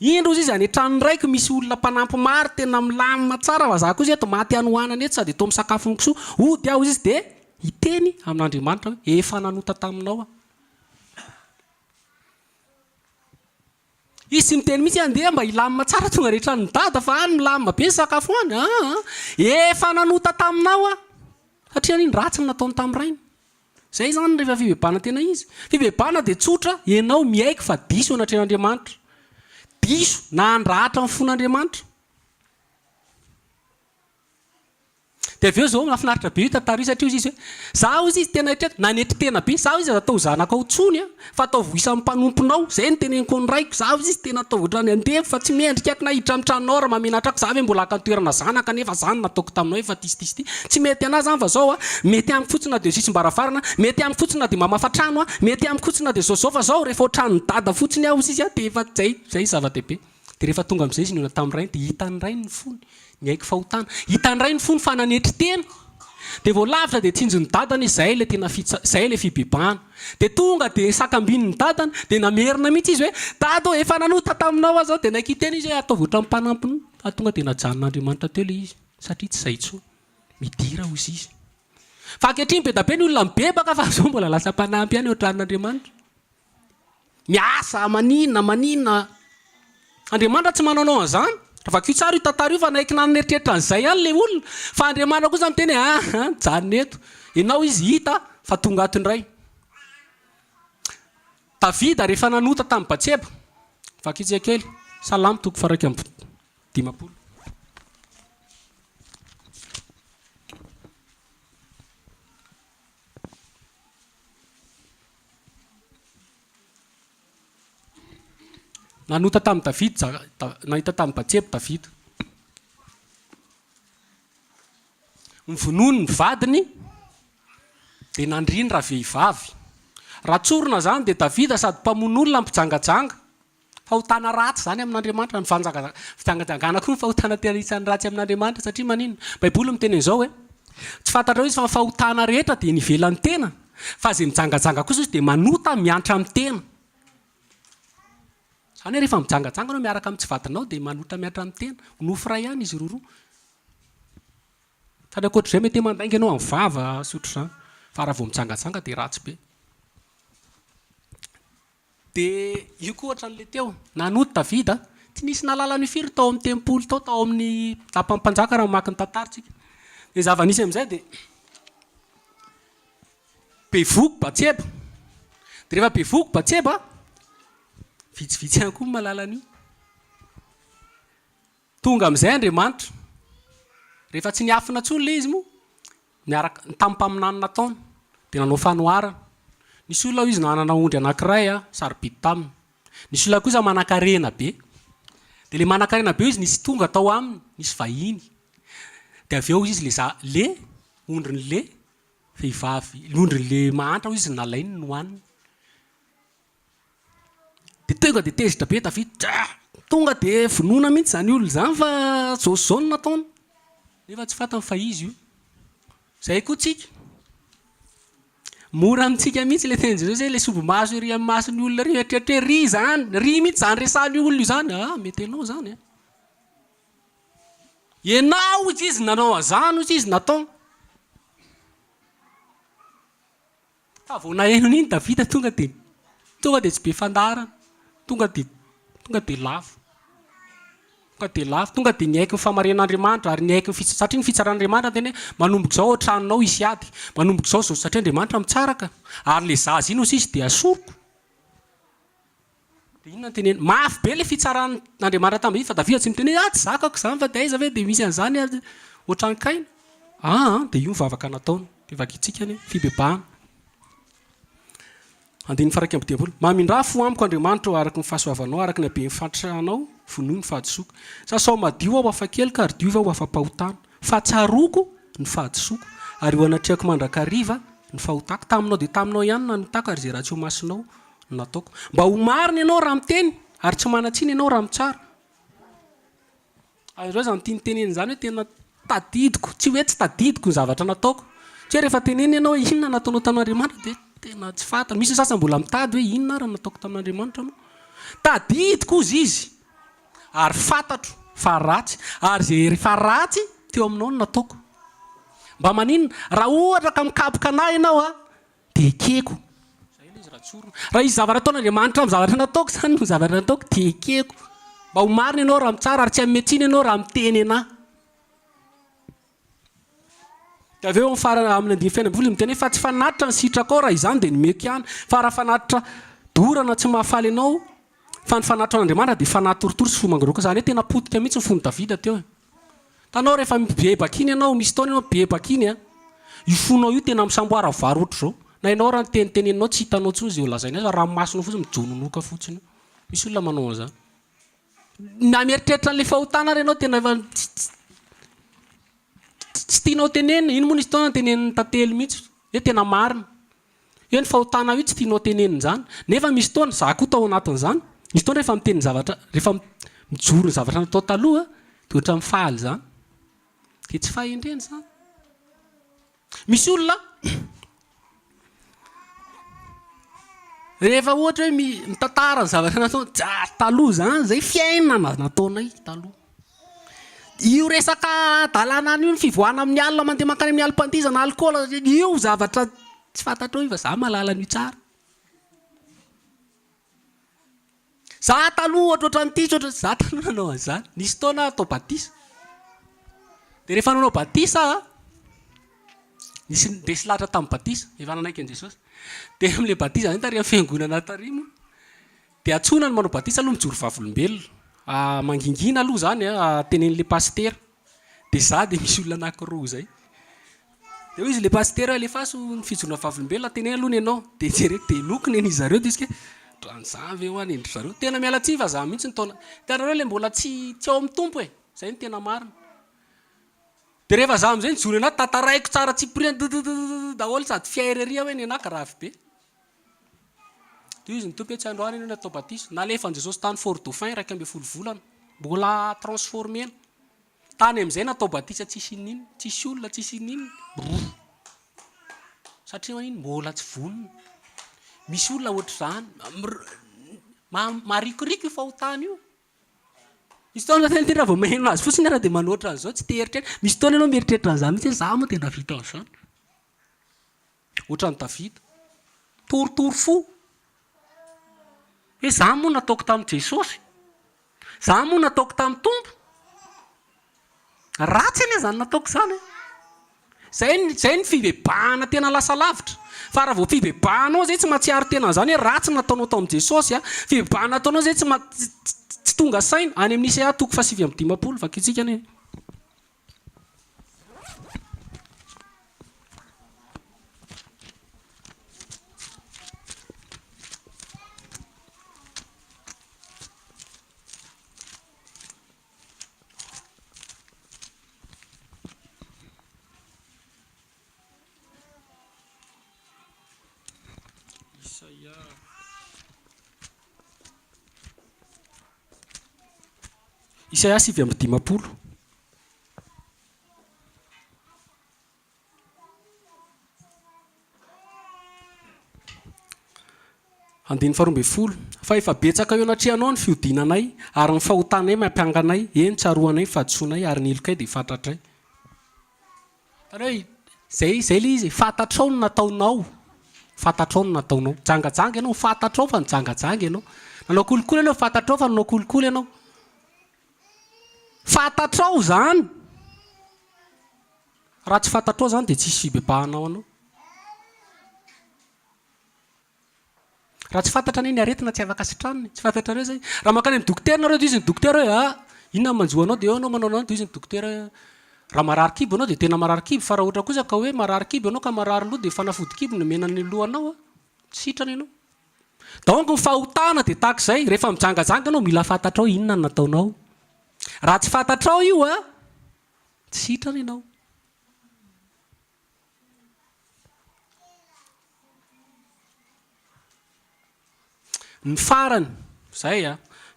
B: indro izy any trano raiky misy olona mpanampy maro tena milamina tsara fa za koa izy eto maty anohanana eto sady eto misakafo ny kisoa ody aho izy dia hiteny amin'Andriamanitra hoe efa nanota taminao izy tsy miteny mihitsy andeha mba hilamina tsara tonga rehetra ny dada fa any milamina be ny sakafo any efa nanota taminao satria niny ratsy ny nataony tamin'ny rainy zay zany rehefa fibebana tena izy fibebana dia tsotra ianao miaiky fa diso anatrehan'Andriamanitra diso na andrahatra ny fon'Andriamanitra dia avy eo zao mahafinaritra be io tantara io satria izy hoe zaho izy tena hitreto nanetry tena be zaho izy atao zanaka ao tsony fa atao voisan'ny mpanomponao zay ny teneniko ny raiko zaho izy tena atao ohatrany andevo fa tsy miendrika ako na hiditra amin'ny tranonao raha mamenatrako za hoe mbola akantoerana zanaka nefa zany nataoko taminao efa tisy ty tsy mety anahy zany fa zao mety amiko fotsiny na dia sisym-baravarana mety amiko fotsiny na dia mamafatrano mety amiko fotsiny na dia zao fa zao rehefa ohatran'ny dada fotsiny aho izy dia efa zay zava-dehibe dia rehefa tonga amin'izay izy ny olona tamin'ny rainy dia hitany rainy ny fony miaiky fahotana hitany rainy fony fa nanetry tena dia vao lavitra dia tsinjony dadany zay le tena zay le fibebana dia tonga dia sakambin'ny dadany dia namerina mihitsy izy hoe dado efa nanota taminao zao dia nakiteny izy hoe atao voatra amin'ny mpanampiny fa tonga dia najanon'Andriamanitra teo le izy satria tsy zay tsoa midira ozy izy fa ankehitriny be da be ny olona mibebaka fa zao mbola lasa mpanampy ihany ohatran'Andriamanitra miasa maninona Andriamanitra tsy mananao an'izany Rafaka io tsara io tantara io fa naiky naneritreritra an'izay ihany le olona fa Andriamanitra kosa miteny janona eto ianao izy hita fa tonga atindray. Davida rehefa nanota tamin'ny Batseba vakitsika kely salamo toko faraika amby 50. Nanota tamin'ny Davida nahita tamin'ny Batseba Davida. Mivonony ny vadiny dia nandriny raha vehivavy. Raha tsorona zany dia Davida sady mpamono olona mpijangajanga. Fahotana ratsy zany amin'Andriamanitra ny fijangajangana koa ny fahotana tena isan'ny ratsy amin'Andriamanitra satria manino Baiboly miteny an'izao hoe tsy fantatrao izy fa fahotana rehetra dia nivelan'ny tena fa izay mijangajanga kosa izy dia manota miantra amin'ny tena. Zany rehefa mijangajanga anao miaraka amin'ny tsy vadinao dia manota miantra amin'ny tena. Nofo ray ihany izy roa. Fa ankoatr'izay mety mandainga ianao amin'ny vava sotro zany fa raha vao mijangajanga dia ratsy be. Dia io koa ohatran'ilay teo nanota Davida tsy nisy nalala ny firy tao amin'ny tempolo tao amin'ny lapan'ny mpanjaka raha mamaky ny tantarantsika. Dia zava-nisy amin'izay dia bevoky Batseba. Dia rehefa bevoky Batseba vitsivitsy ihany koa malala an'io. Tonga amin'izay Andriamanitra rehefa tsy niafina intsony ilay izy moa niaraka tamin'ny nataony dia nanao fanoharana. Nisy olona izy nanana ondry anankiray sarobidy taminy. Nisy olona kosa manan-karena be. Dia ilay manan-karena be izy nisy tonga tao aminy, nisy vahiny. Dia avy eo izy le ondrin'le vehivavy, ondrin'le mahantra izy nalainy nohaniny. Dia tonga dia tezitra be Davida. Tonga dia vonoina mihitsy zany olona zany fa zao no nataony. Nefa tsy fantany fa izy io. Zay koa tsika. Mora amintsika mihitsy ilay teny Jesosy hoe ilay sobo-maso ery amin'ny mason'ny olona ry eritreritry ry zany, ry mihitsy zany resahan'ny olona io zany. Mety ianao zany. Ianao izy nanao an'izany izy natao. Fa vao naheno iny Davida tonga dia tsy be fandarana. Tonga dia lafo. Tonga dia niaiky ny famarin'Andriamanitra ary niaiky satria ny fitsaran'Andriamanitra teny hoe manomboka izao ao tranonao hisy ady. Manomboka izao satria Andriamanitra mitsaraka. Ary ilay zaza iny hozy izy dia asoroko. Dia inona teneny mafy be ilay fitsaran'Andriamanitra tamin'izay fa Davida tsy miteny hoe tsy zakako izany fa dia aiza ve dia misy an'izany ohatran-kaina. Dia io mivavaka nataony. Dia vakitsika ny fibebahana. Andiny faraka amby 10. Mamindrafo amiko Andriamanitra araka ny fahasoavanao araka ny habeny fantatranao vonoiny fahadisoako. Sasao madio aho afa-kely ka ary diova aho afa-pahotana. Fahatsaroko ny fahadisoako ary eo anatrehako mandrakariva ny fahotako. Taminao dia taminao ihany nanotako ary izay raha tsy ho masonao no nataoko. Mba ho marina ianao raha miteny ary tsy manatsiny ianao raha mitsara. Ary izao izany tiany teneny izany hoe tena tadidiko. Tsy hoe tsy tadidiko ny zavatra nataoko. Tsy hoe rehefa teneny ianao inona nataonao tamin'Andriamanitra dia tena tsy fantany. Misy sasany mbola mitady hoe inona raha nataoko tamin'Andriamanitra moa. Tadidiko izy. Ary fantatro fa ratsy. Ary izay rehefa ratsy teo aminao no nataoko. Mba maninona raha ohatra ka mikapoka anahy ianao dia ekeko. Zay ilay izy raha tsorona. Raha izy zavatra ataon'Andriamanitra amin'ny zavatra nataoko zany no zavatra nataoko dia ekeko. Mba ho marina ianao raha mitsara ary tsy hametsina ianao raha miteny anahy. Dia avy eo amin'ny andiny fiainam-boly miteny hoe fa tsy fanatitra ny sitrako raha izany dia nomeko ihany. Fa raha fanatitra dorana tsy mahafaly ianao fa ny fanatitra an'Andriamanitra dia fanatorotoro sy fomangoroaka. Izany hoe tena potika mihitsy ny fony Davida teo. Tanao rehefa bebaka iny ianao, misy taona ianao bebaka iny io fonao io tena misamboara vary ohatr' izao. Na ianao raha teniteneninao tsy hitanao intsony izay ho lazaina azy raha masonao fotsiny mijononoka fotsiny. Misy olona manao an'izany. Na mieritreritra an'ilay fahotana ary ianao tena efa tsy tianao tenenina. Ino moa nisy taona tenenin'ny tantely mihitsy hoe tena marina. Hoe ny fahotana io tsy tianao tenenina izany. Nefa misy taona za koa tao anatin'izany. Misy taona rehefa miteny zavatra, rehefa mijoro ny zavatra natao taloha dia ohatra mifaly izany. Dia tsy fahendreny izany. Misy olona rehefa ohatra hoe mitantara ny zavatra natao taloha izany, izay fiainana nataonay taloha. Io resaka dalàna io ny fivoahana amin'ny alina mandeha mankany amin'ny alim-pandizana alikaola io zavatra tsy fantatrao io fa za mahalala an'io tsara. za taloha ohatroatra nyity oatra za taloha nanao an'izany nisy taona atao batisa dia rehefa nanao batisa nisy ndresy lahatra tamin'ny batisa efa nanaiky an' Jesosy dia amin'ilay batisa zany tary amin'ny fiangonana tary moa dia atsona ny manao batisa aloha mijoro vavolombelona mangingina aloha zany tenen'ilay pastera dia za dia misy olona anankiroa zay dia hoy izy le pastera alefaso ny fijorona vavolombelona teneny aloha ny ianao dia jereko dia lokony eny zareo dia izy ke ranzavy eo any endry zareo tena miala tsi fa za mihitsy ny taona tianareo le mbola tsy ao amin'ny tompo e zay ny tena marina dia rehefa za amin'izay nijoro anaty tataraiko tsara tsy prina daholo sady fiaireria hoe ny anaka ravy be dia izy ny tompo hoe tsy androany eny atao batisa nalefa an' Jesosy tany Fort Dauphin raika amby folo volana mbola transformena tany amin'izay natao batisa tsisy ninona tsisy olona tsisy ninona satria manino mbola tsy vonona misy olona ohatr'izany marikoriko io fahotany io misy taona tena tena vao maheno azy fotsiny ara dia manoatra an'izao tsy teeritreritra misy taona ianao mieritreritra an'izany mitsy za moa tena vita an'izany ohatran'ny Davida torotoro fo hoe za moa nataoko tamin'i Jesosy za moa nataoko tamin'ny tompo ratsy anie zany nataoko zany zay ny fibebahana tena lasa lavitra fa raha vao fibebahanao zay tsy mahatsiaro tena zany hoe ratsy nataonao tao amin'i Jesosy fibebahana ataonao zay tsy tonga saina any amin'ny Isaia 7:15 vakitsika anie Isaia 7:15 andiny 12 fa efa betsaka eo anatrehanao ny fiodinanay ary ny fahotanay mampianganay eny tsaroanay fahadsoanay ary ny ilokay dia fantatray zay le izy fantatrao no nataonao fantatrao no nataonao jangajanga ianao fantatrao fa nijangajanga ianao nanao kolikoly ianao fantatrao fa nanao kolikoly ianao fantatrao zany raha tsy fantatrao zany dia tsisy fibebahanao anao raha tsy fantatra anie ny aretina tsy afaka sitraniny tsy fantatrareo zay raha makany amin'ny dokotera nareo dia izy ny dokotera hoe inona manjoanao dia eo anao manao anao dia izy ny dokotera raha marary kibo anao dia tena marary kibo fa raha ohatra kosa ka hoe marary kibo anao ka marary loha dia fanafody kibo no menany lohanao tsy sitrany ianao donc ny fahotana dia tahaka izay rehefa mijangajanga anao mila fantatrao inona no nataonao raha tsy fantatrao io tsy sitrany ianao ny farany zay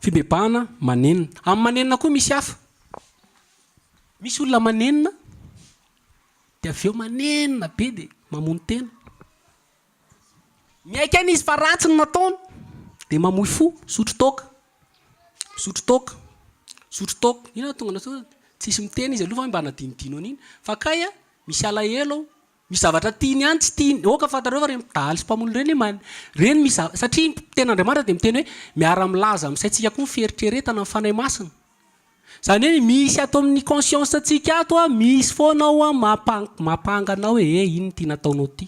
B: fibebahana manenina amin'ny manenina koa misy hafa misy olona manenina dia avy eo manenina be dia mamono tena miaika any izy fa ratsy ny nataony dia mamoy fo sotro toka inona tonga natao tsisy miteny izy aloha fa mba nadinidino an'iny fa kay misy alahelo misy zavatra tiany ihany tsy tiany oka fantareo fa reny midaly sy mpamono reny reny misy satria ten'Andriamanitra dia miteny hoe miara-milaza amin'saintsika koa ny fieritreretana amin'ny fanahy masina zany hoe misy ato amin'ny conscience antsika ato misy foanao mampanganao hoe iny ty nataonao ty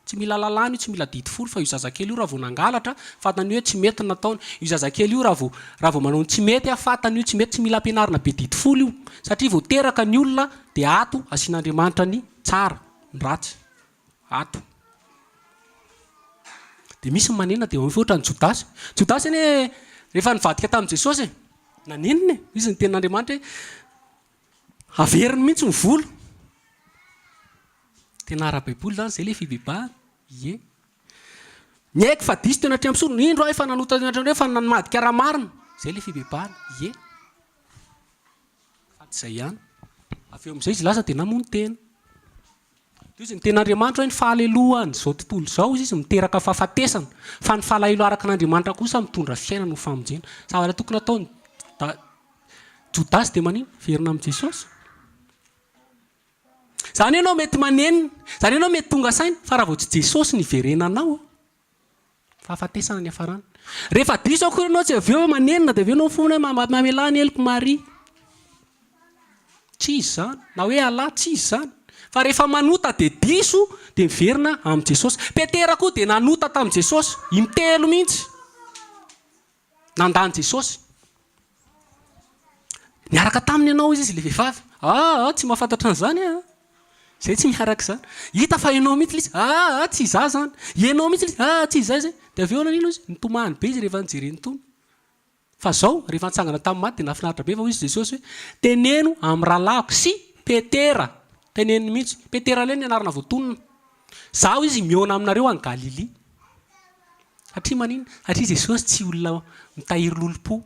B: tsy mila lalàna io tsy mila didy folo fa io zazakely io raha vao nangalatra fantany hoe tsy mety nataony io zazakely io raha vao manao ny tsy mety fantany io tsy mety tsy mila ampianarina be didy folo io satria vao teraka ny olona dia ato asian'Andriamanitra ny tsara ny ratsy ato dia misy ny manena dia ohatra ny Jodasy anie rehefa nivadika tamin'i Jesosy nanenina izy ny tenin'Andriamanitra hoe averiny mihitsy ny volo tena ara-baiboly zany zay le fibebahana ny haiko fa diso tena atria am'soro indro efa nanota efa namadika raha marina zay le fibebahana faty zay ihany avy eo amin'izay izy lasa dia namono tena izy ny ten'Andriamanitra hoe ny fahaleloha zao tontolo zao izy miteraka fahafatesana fa ny fahalahelo araka n'Andriamanitra kosa mitondra fiainana ho famonjena zavatra tokony ataony Jodasy dia manino verina amin'i Jesosy zany ianao mety manenina zany ianao mety tonga saina fa raha vao tsy Jesosy ny verenanao fahafatesana ny hafarana rehefa diso akory anao tsy avy eo manenina dia avy eo anao fona hoe mamelany eloko mari tsy izy zany na hoe alà tsy izy zany fa rehefa manota dia diso dia miverina amin'i Jesosy Petera koa dia nanota tamin'i Jesosy intelo mihitsy nandany Jesosy niaraka taminy ianao izy le vehivavy tsy mahafantatra an'izany zay tsy miaraka zany hita fa ianao mihitsy izy tsy iza zany ianao mihitsy izy tsy izay zay dia avy eo nanino izy nitomany be izy rehefa nijereny tony fa zao rehefa nitsangana tamin'ny maty dia nafinaritra be fa hoy izy Jesosy hoe teneno amin'ny rahalahiko sy Petera teneniny mihitsy Petera lay ny anarana voatonona zaho izy miona aminareo any Galilia satria manino satria Jesosy tsy olona mitahiry lolom-po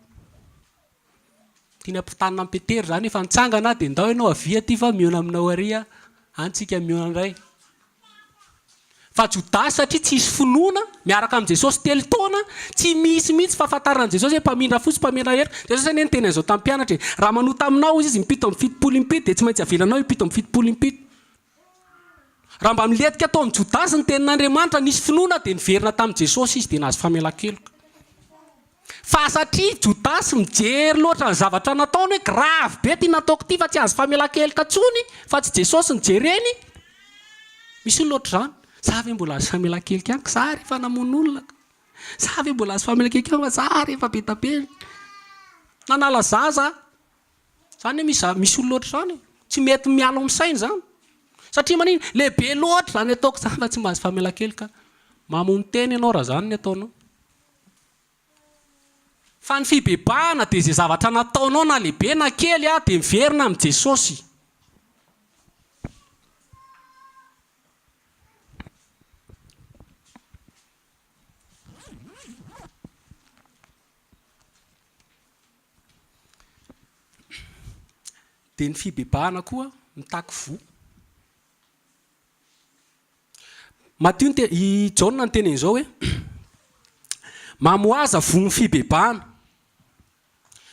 B: tiany ampitanina amin'ny Petera zany efa nitsangana dia ndao ianao avia ty fa miona aminao aria antsika miona indray fa Jodasy satria tsy isy finoana miaraka amin'i Jesosy telo taona tsy misy mihitsy fahafantarana an'i Jesosy hoe mpamindra fotsy mpamindra hery Jesosy anie ny teny an'izao tamin'ny mpianatra raha manota aminao izy mipito amin'ny fitopolo impito dia tsy maintsy avelanao ipito amin'ny fitopolo impito raha mba miletika atao amin'ny Jodasy ny tenin'Andriamanitra nisy finoana dia niverina tamin'i Jesosy izy dia nahazo famelan-keloka fa satria Jodasy mijery loatra ny zavatra nataony hoe grave be ty nataoko ty fa tsy azo famelan-keloka tsony fa tsy Jesosy nijereny misy olo loatra zany za ve mbola azo famelan-keloka ihany za rehefa namono olona za ve mbola azo famelan-keloka ihany fa za rehefa be tabe nanala zaza zany hoe misy olo loatra zany tsy mety miala amin'ny sainy zany satria manino lehibe loatra zany ataoko zany fa tsy mahazo famelan-keloka mamono teny ianao raha zany ny ataonao fa ny fibebahana dia izay zavatra nataonao na lehibe na kely dia miverina amin'i Jesosy dia ny fibebahana koa mitaky vo Matio i Jaona ny teny izao hoe mamoaza vo ny fibebahana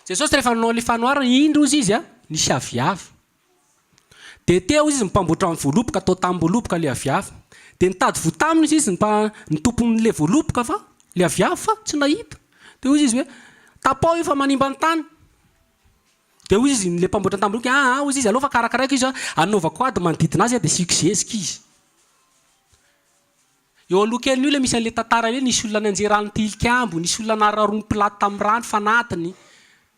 B: Jesosy rehefa nanao le fanoharana indro izy nisy aviavy dia teo izy mipamboatra amin'ny voaloboka atao tamin'ny voaloboka le aviavy dia nitady vo taminy izy ny tompon'le voaloboka fa le aviavy fa tsy nahita dia hoy izy hoe tapao io fa manimba ny tany dia hoy izy le mpamboatra tamin'ny voaloboka hoy izy aloha fa karakaraika izy anaovako ady manodidina azy dia suksesika izy eo aloha kely io le misy an'le tantara le nisy olona nanjerany tilikambo nisy olona nararoany pilaty tamin'ny rano fanatiny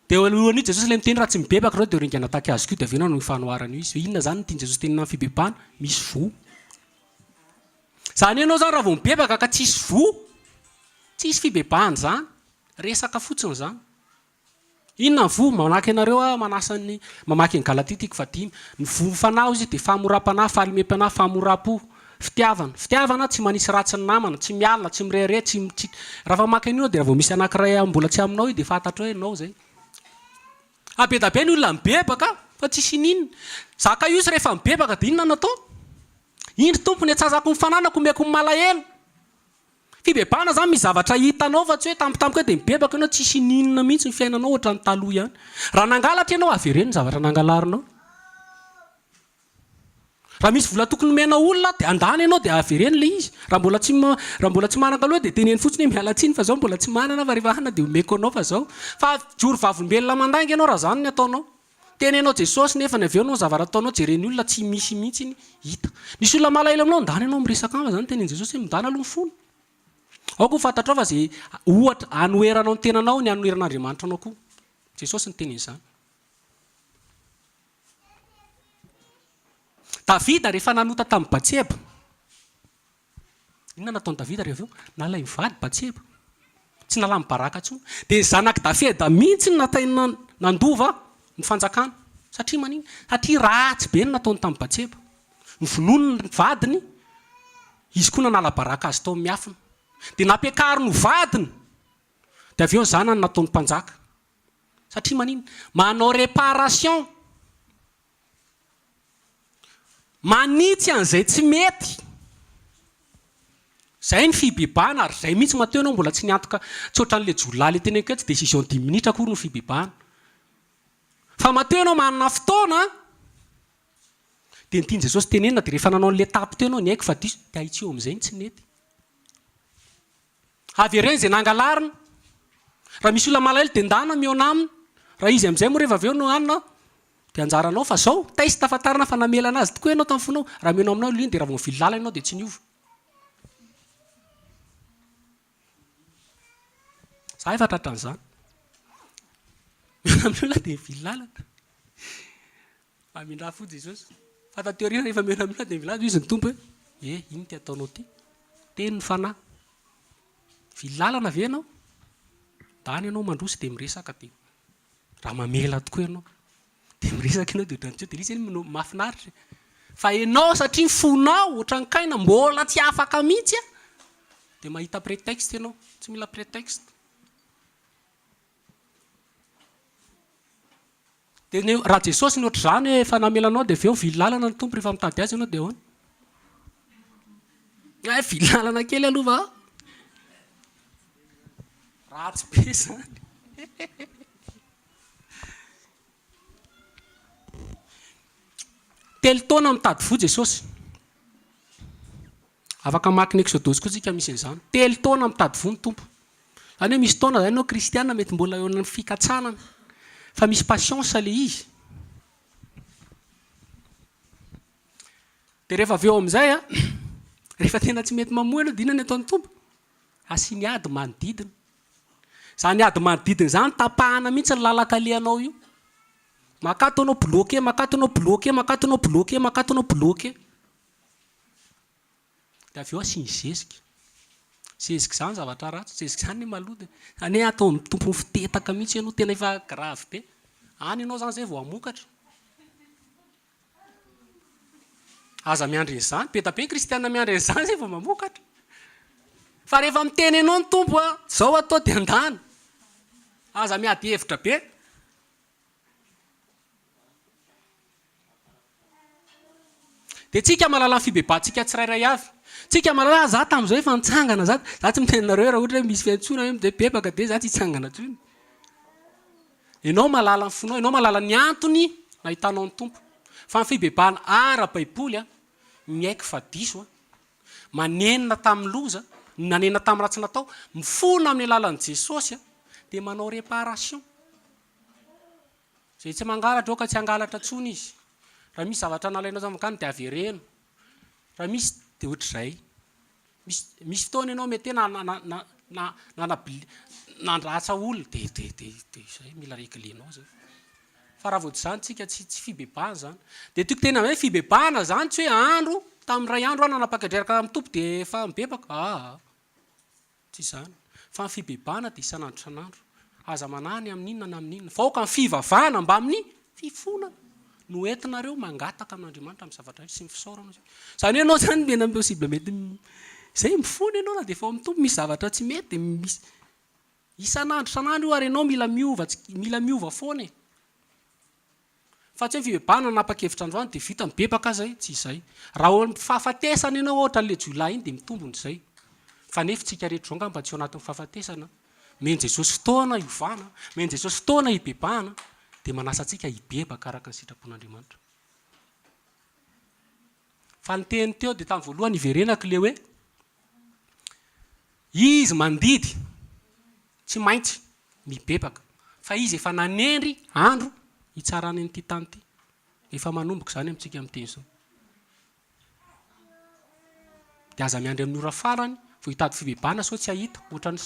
B: dia eo alohan'io Jesosy le miteny raha tsy mibebaka reo dia ringana taky azy koa dia avy eo no fanoharana io izy inona zany tiany Jesosy tenina fibebahana misy vo zany ianao zany raha vao mibebaka ka tsisy vo tsisy fibebahana zany resaka fotsiny zany inona ny vo manaky ianareo manasany mamaky ny Galatia tiako vadimy ny vo fanahy izy dia famoram-panahy fahalimem-panahy fahamoram-po fitiavana tsy manisy ratsy ny namana tsy mialina tsy mirere tsy raha fa maka an'io dia raha vao misy anankiray mbola tsy aminao dia fantatra hoe ianao zay be da be ny olona mibebaka fa tsisy ninona zaka io izy rehefa mibebaka dia inona natao indry tompony atsazako ny fananako omeko ny malahelo fibebahana zany misy zavatra hitanao fa tsy hoe tampotampoka dia mibebaka ianao tsisy ninona mihitsy ny fiainanao ohatra ny taloha ihany raha nangalatra ianao avereny ny zavatra nangalarinao raha misy vola tokony mena olona dia andany ianao dia avereny le izy raha mbola tsy manakaloha dia teneny fotsiny hoe mialatsiny fa zao mbola tsy manana fa rehefa hana dia omeko anao fa zao fa jory vavolombelona mandangy ianao raha zany ny ataonao tenenao Jesosy nefa ny avy eo anao zavatra ataonao jereny olona tsy misy mihitsy ny hita nisy olona malahelo aminao ndany ianao miresaka fa zany teneny Jesosy hoe mindana aloha ny fony ao koa fantatrao fa zay ohatra anoheranao ny tenanao ny anoheran'Andriamanitra anao koa Jesosy ny teneny izany Davida rehefa nanota tamin'ny Batseba inona nataony Davida rehefa eo nalay mivady Batseba tsy nalamy baraka tsony dia ny zanaky Davida mihitsy natainy nandova ny fanjakana satria manino satria ratsy be ny nataony tamin'ny Batseba ny vonono ny vadiny izy koa nanala baraka azy tao miafina dia nampiakary ny vadiny dia avy eo ny zanany nataony mpanjaka satria manino manao réparation manitsy an'izay tsy mety zay ny fibebahana ary zay mihitsy mateo ianao mbola tsy niantoka tsy ohatran'le jolaly teny akeo tsy décision 10 minitra akory ny fibebahana fa mateo ianao manana fotoana dia nitiany Jesosy tenenina dia rehefa nanao an'le tapy teo ianao ny haiko fa diso dia aitsio amin'izay ny tsy mety avy ireny zay nangalarina raha misy olona malahelo dia ndana miona aminy raha izy amin'izay moa rehefa avy eo no anina dia anjaranao fa zao taisy tafatarina fa namela anazy tokoa ianao tamin'ny fonao raha miona aminao iny dia raha vao mivily lala ianao dia tsy niova za efa tratra an'izany miona amin'ny olona dia mivily lalana amindra fo Jesosy fa tateoriana rehefa miona amin'ny olona dia mivily lalana izy ny tompo hoe iny ty ataonao ty teny ny fanahy vily lalana ve ianao dany ianao mandroso dia miresaka dia raha mamela tokoa ianao dia miresaka ianao dia ohatran'ny tsy dia lisy eny mahafinaritra fa ianao satria ny fonao ohatran'kaina mbola tsy afaka mihitsy a dia mahita prétexte ianao tsy mila prétexte dia raha Jesosy ny ohatr'izany hoe efa namelanao dia avy eo vily lalana ny tompo rehefa mitady azy ianao dia ahoana vily lalana kely alova ratsy be zany telo taona mitady fo Jesosy afaka maki ny Exodosy koa tsika misy an'izany telo taona mitady fo ny tompo zany hoe misy taona zany ianao kristiana mety mbola eo amin'ny fikatsanana fa misy patience le izy dia rehefa avy eo amin'izay a rehefa tena tsy mety mamoa ianao dia inona ny ataon'ny tompo asiny ady manodidina zany ady manodidina zany tapahana mihitsy ny lalakalehanao io makato anao bloqué makato anao bloqué makato anao bloqué makato anao bloqué dia avy eo asiny zezika zezika zany zavatra ratsy zezika zany ny malody zany hoe atao amin'ny tompony fitetaka mihitsy ianao tena efa grave be any ianao zany zay vao amokatra aza miandry n'izany be da be kristiana miandry n'izany zay vao mamokatra fa rehefa miteny ianao ny tompo a zao atao dia andana aza miady hevitra be dia tsika malala ny fibebantsika tsirairay avy tsika malala za tamin'izao efa nitsangana za tsy mitenareo raha ohatra hoe misy fiantsona dia bebaka dia za tsy hitsangana tsony ianao malala ny fonao ianao malala ny antony nahitanao ny tompo fa ny fibebahana ara-baiboly a miaiky fa diso a manenina tamin'ny loza nanenina tamin'ny ratsy natao mifona amin'ny alalan'i Jesosy a dia manao réparation zay tsy mangalatra ao ka tsy hangalatra tsony izy raha misy zavatra nalainao zamokany dia avereno raha misy dia ohatr'izay misy fotoana ianao mety nandratsa olona dia izay mila réglé-nao zay fa raha vao zany tsika tsy fibebahana zany dia tiako tena hoe fibebahana zany tsy hoe andro tamin'ny ray andro nanapa-kadreraka amin'ny tompo dia efa mibebaka tsy izany fa ny fibebahana dia isan'andro isan'andro aza manany amin'inona na amin'inona fa oka ny fivavahana mba amin'ny fifona no entinareo mangataka amin'Andriamanitra amin'ny zavatra sy ny fisaorana zany hoe ianao zany mena possible mety zay mifona ianao na dia efa amin'ny tompo misy zavatra tsy mety misy isan'andro isan'andro io ary ianao mila miova foana fa tsy hoe fibebahana napakevitra androany dia vita mibebaka zay tsy izay raha fahafatesana ianao ohatra le jolay iny dia mitombony izay fa nefa tsika rehetra zao ngamba tsy ao anatin'ny fahafatesana meny Jesosy fotoana hiovana meny Jesosy fotoana hibebahana dia manasa antsika hibebaka araka ny sitrapon'Andriamanitra fa ny teny teo dia tamin'ny voalohany iverenako le hoe izy mandidy tsy maintsy mibebaka fa izy efa nanendry andro hitsarany n'ity tany ity efa manomboka zany amintsika amin'teny zao dia aza miandry amin'ny ora farany vao hitady fibebahana sao tsy hahita ohatran'ny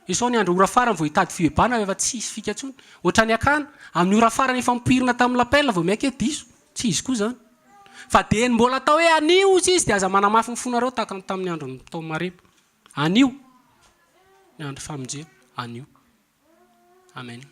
B: Esau ny andro ora farany vao hitady fibebahana efa tsy isy fikatsony ohatran'ny Akana amin'ny ora farany efa mipirina tamin'ny lapela vao miaiky diso tsy izy koa zany fa dia mbola atao hoe anio izy dia aza manamafy ny fonareo tahaka tamin'ny andro ny taon'ny marebo anio ny andro famonjena anio amen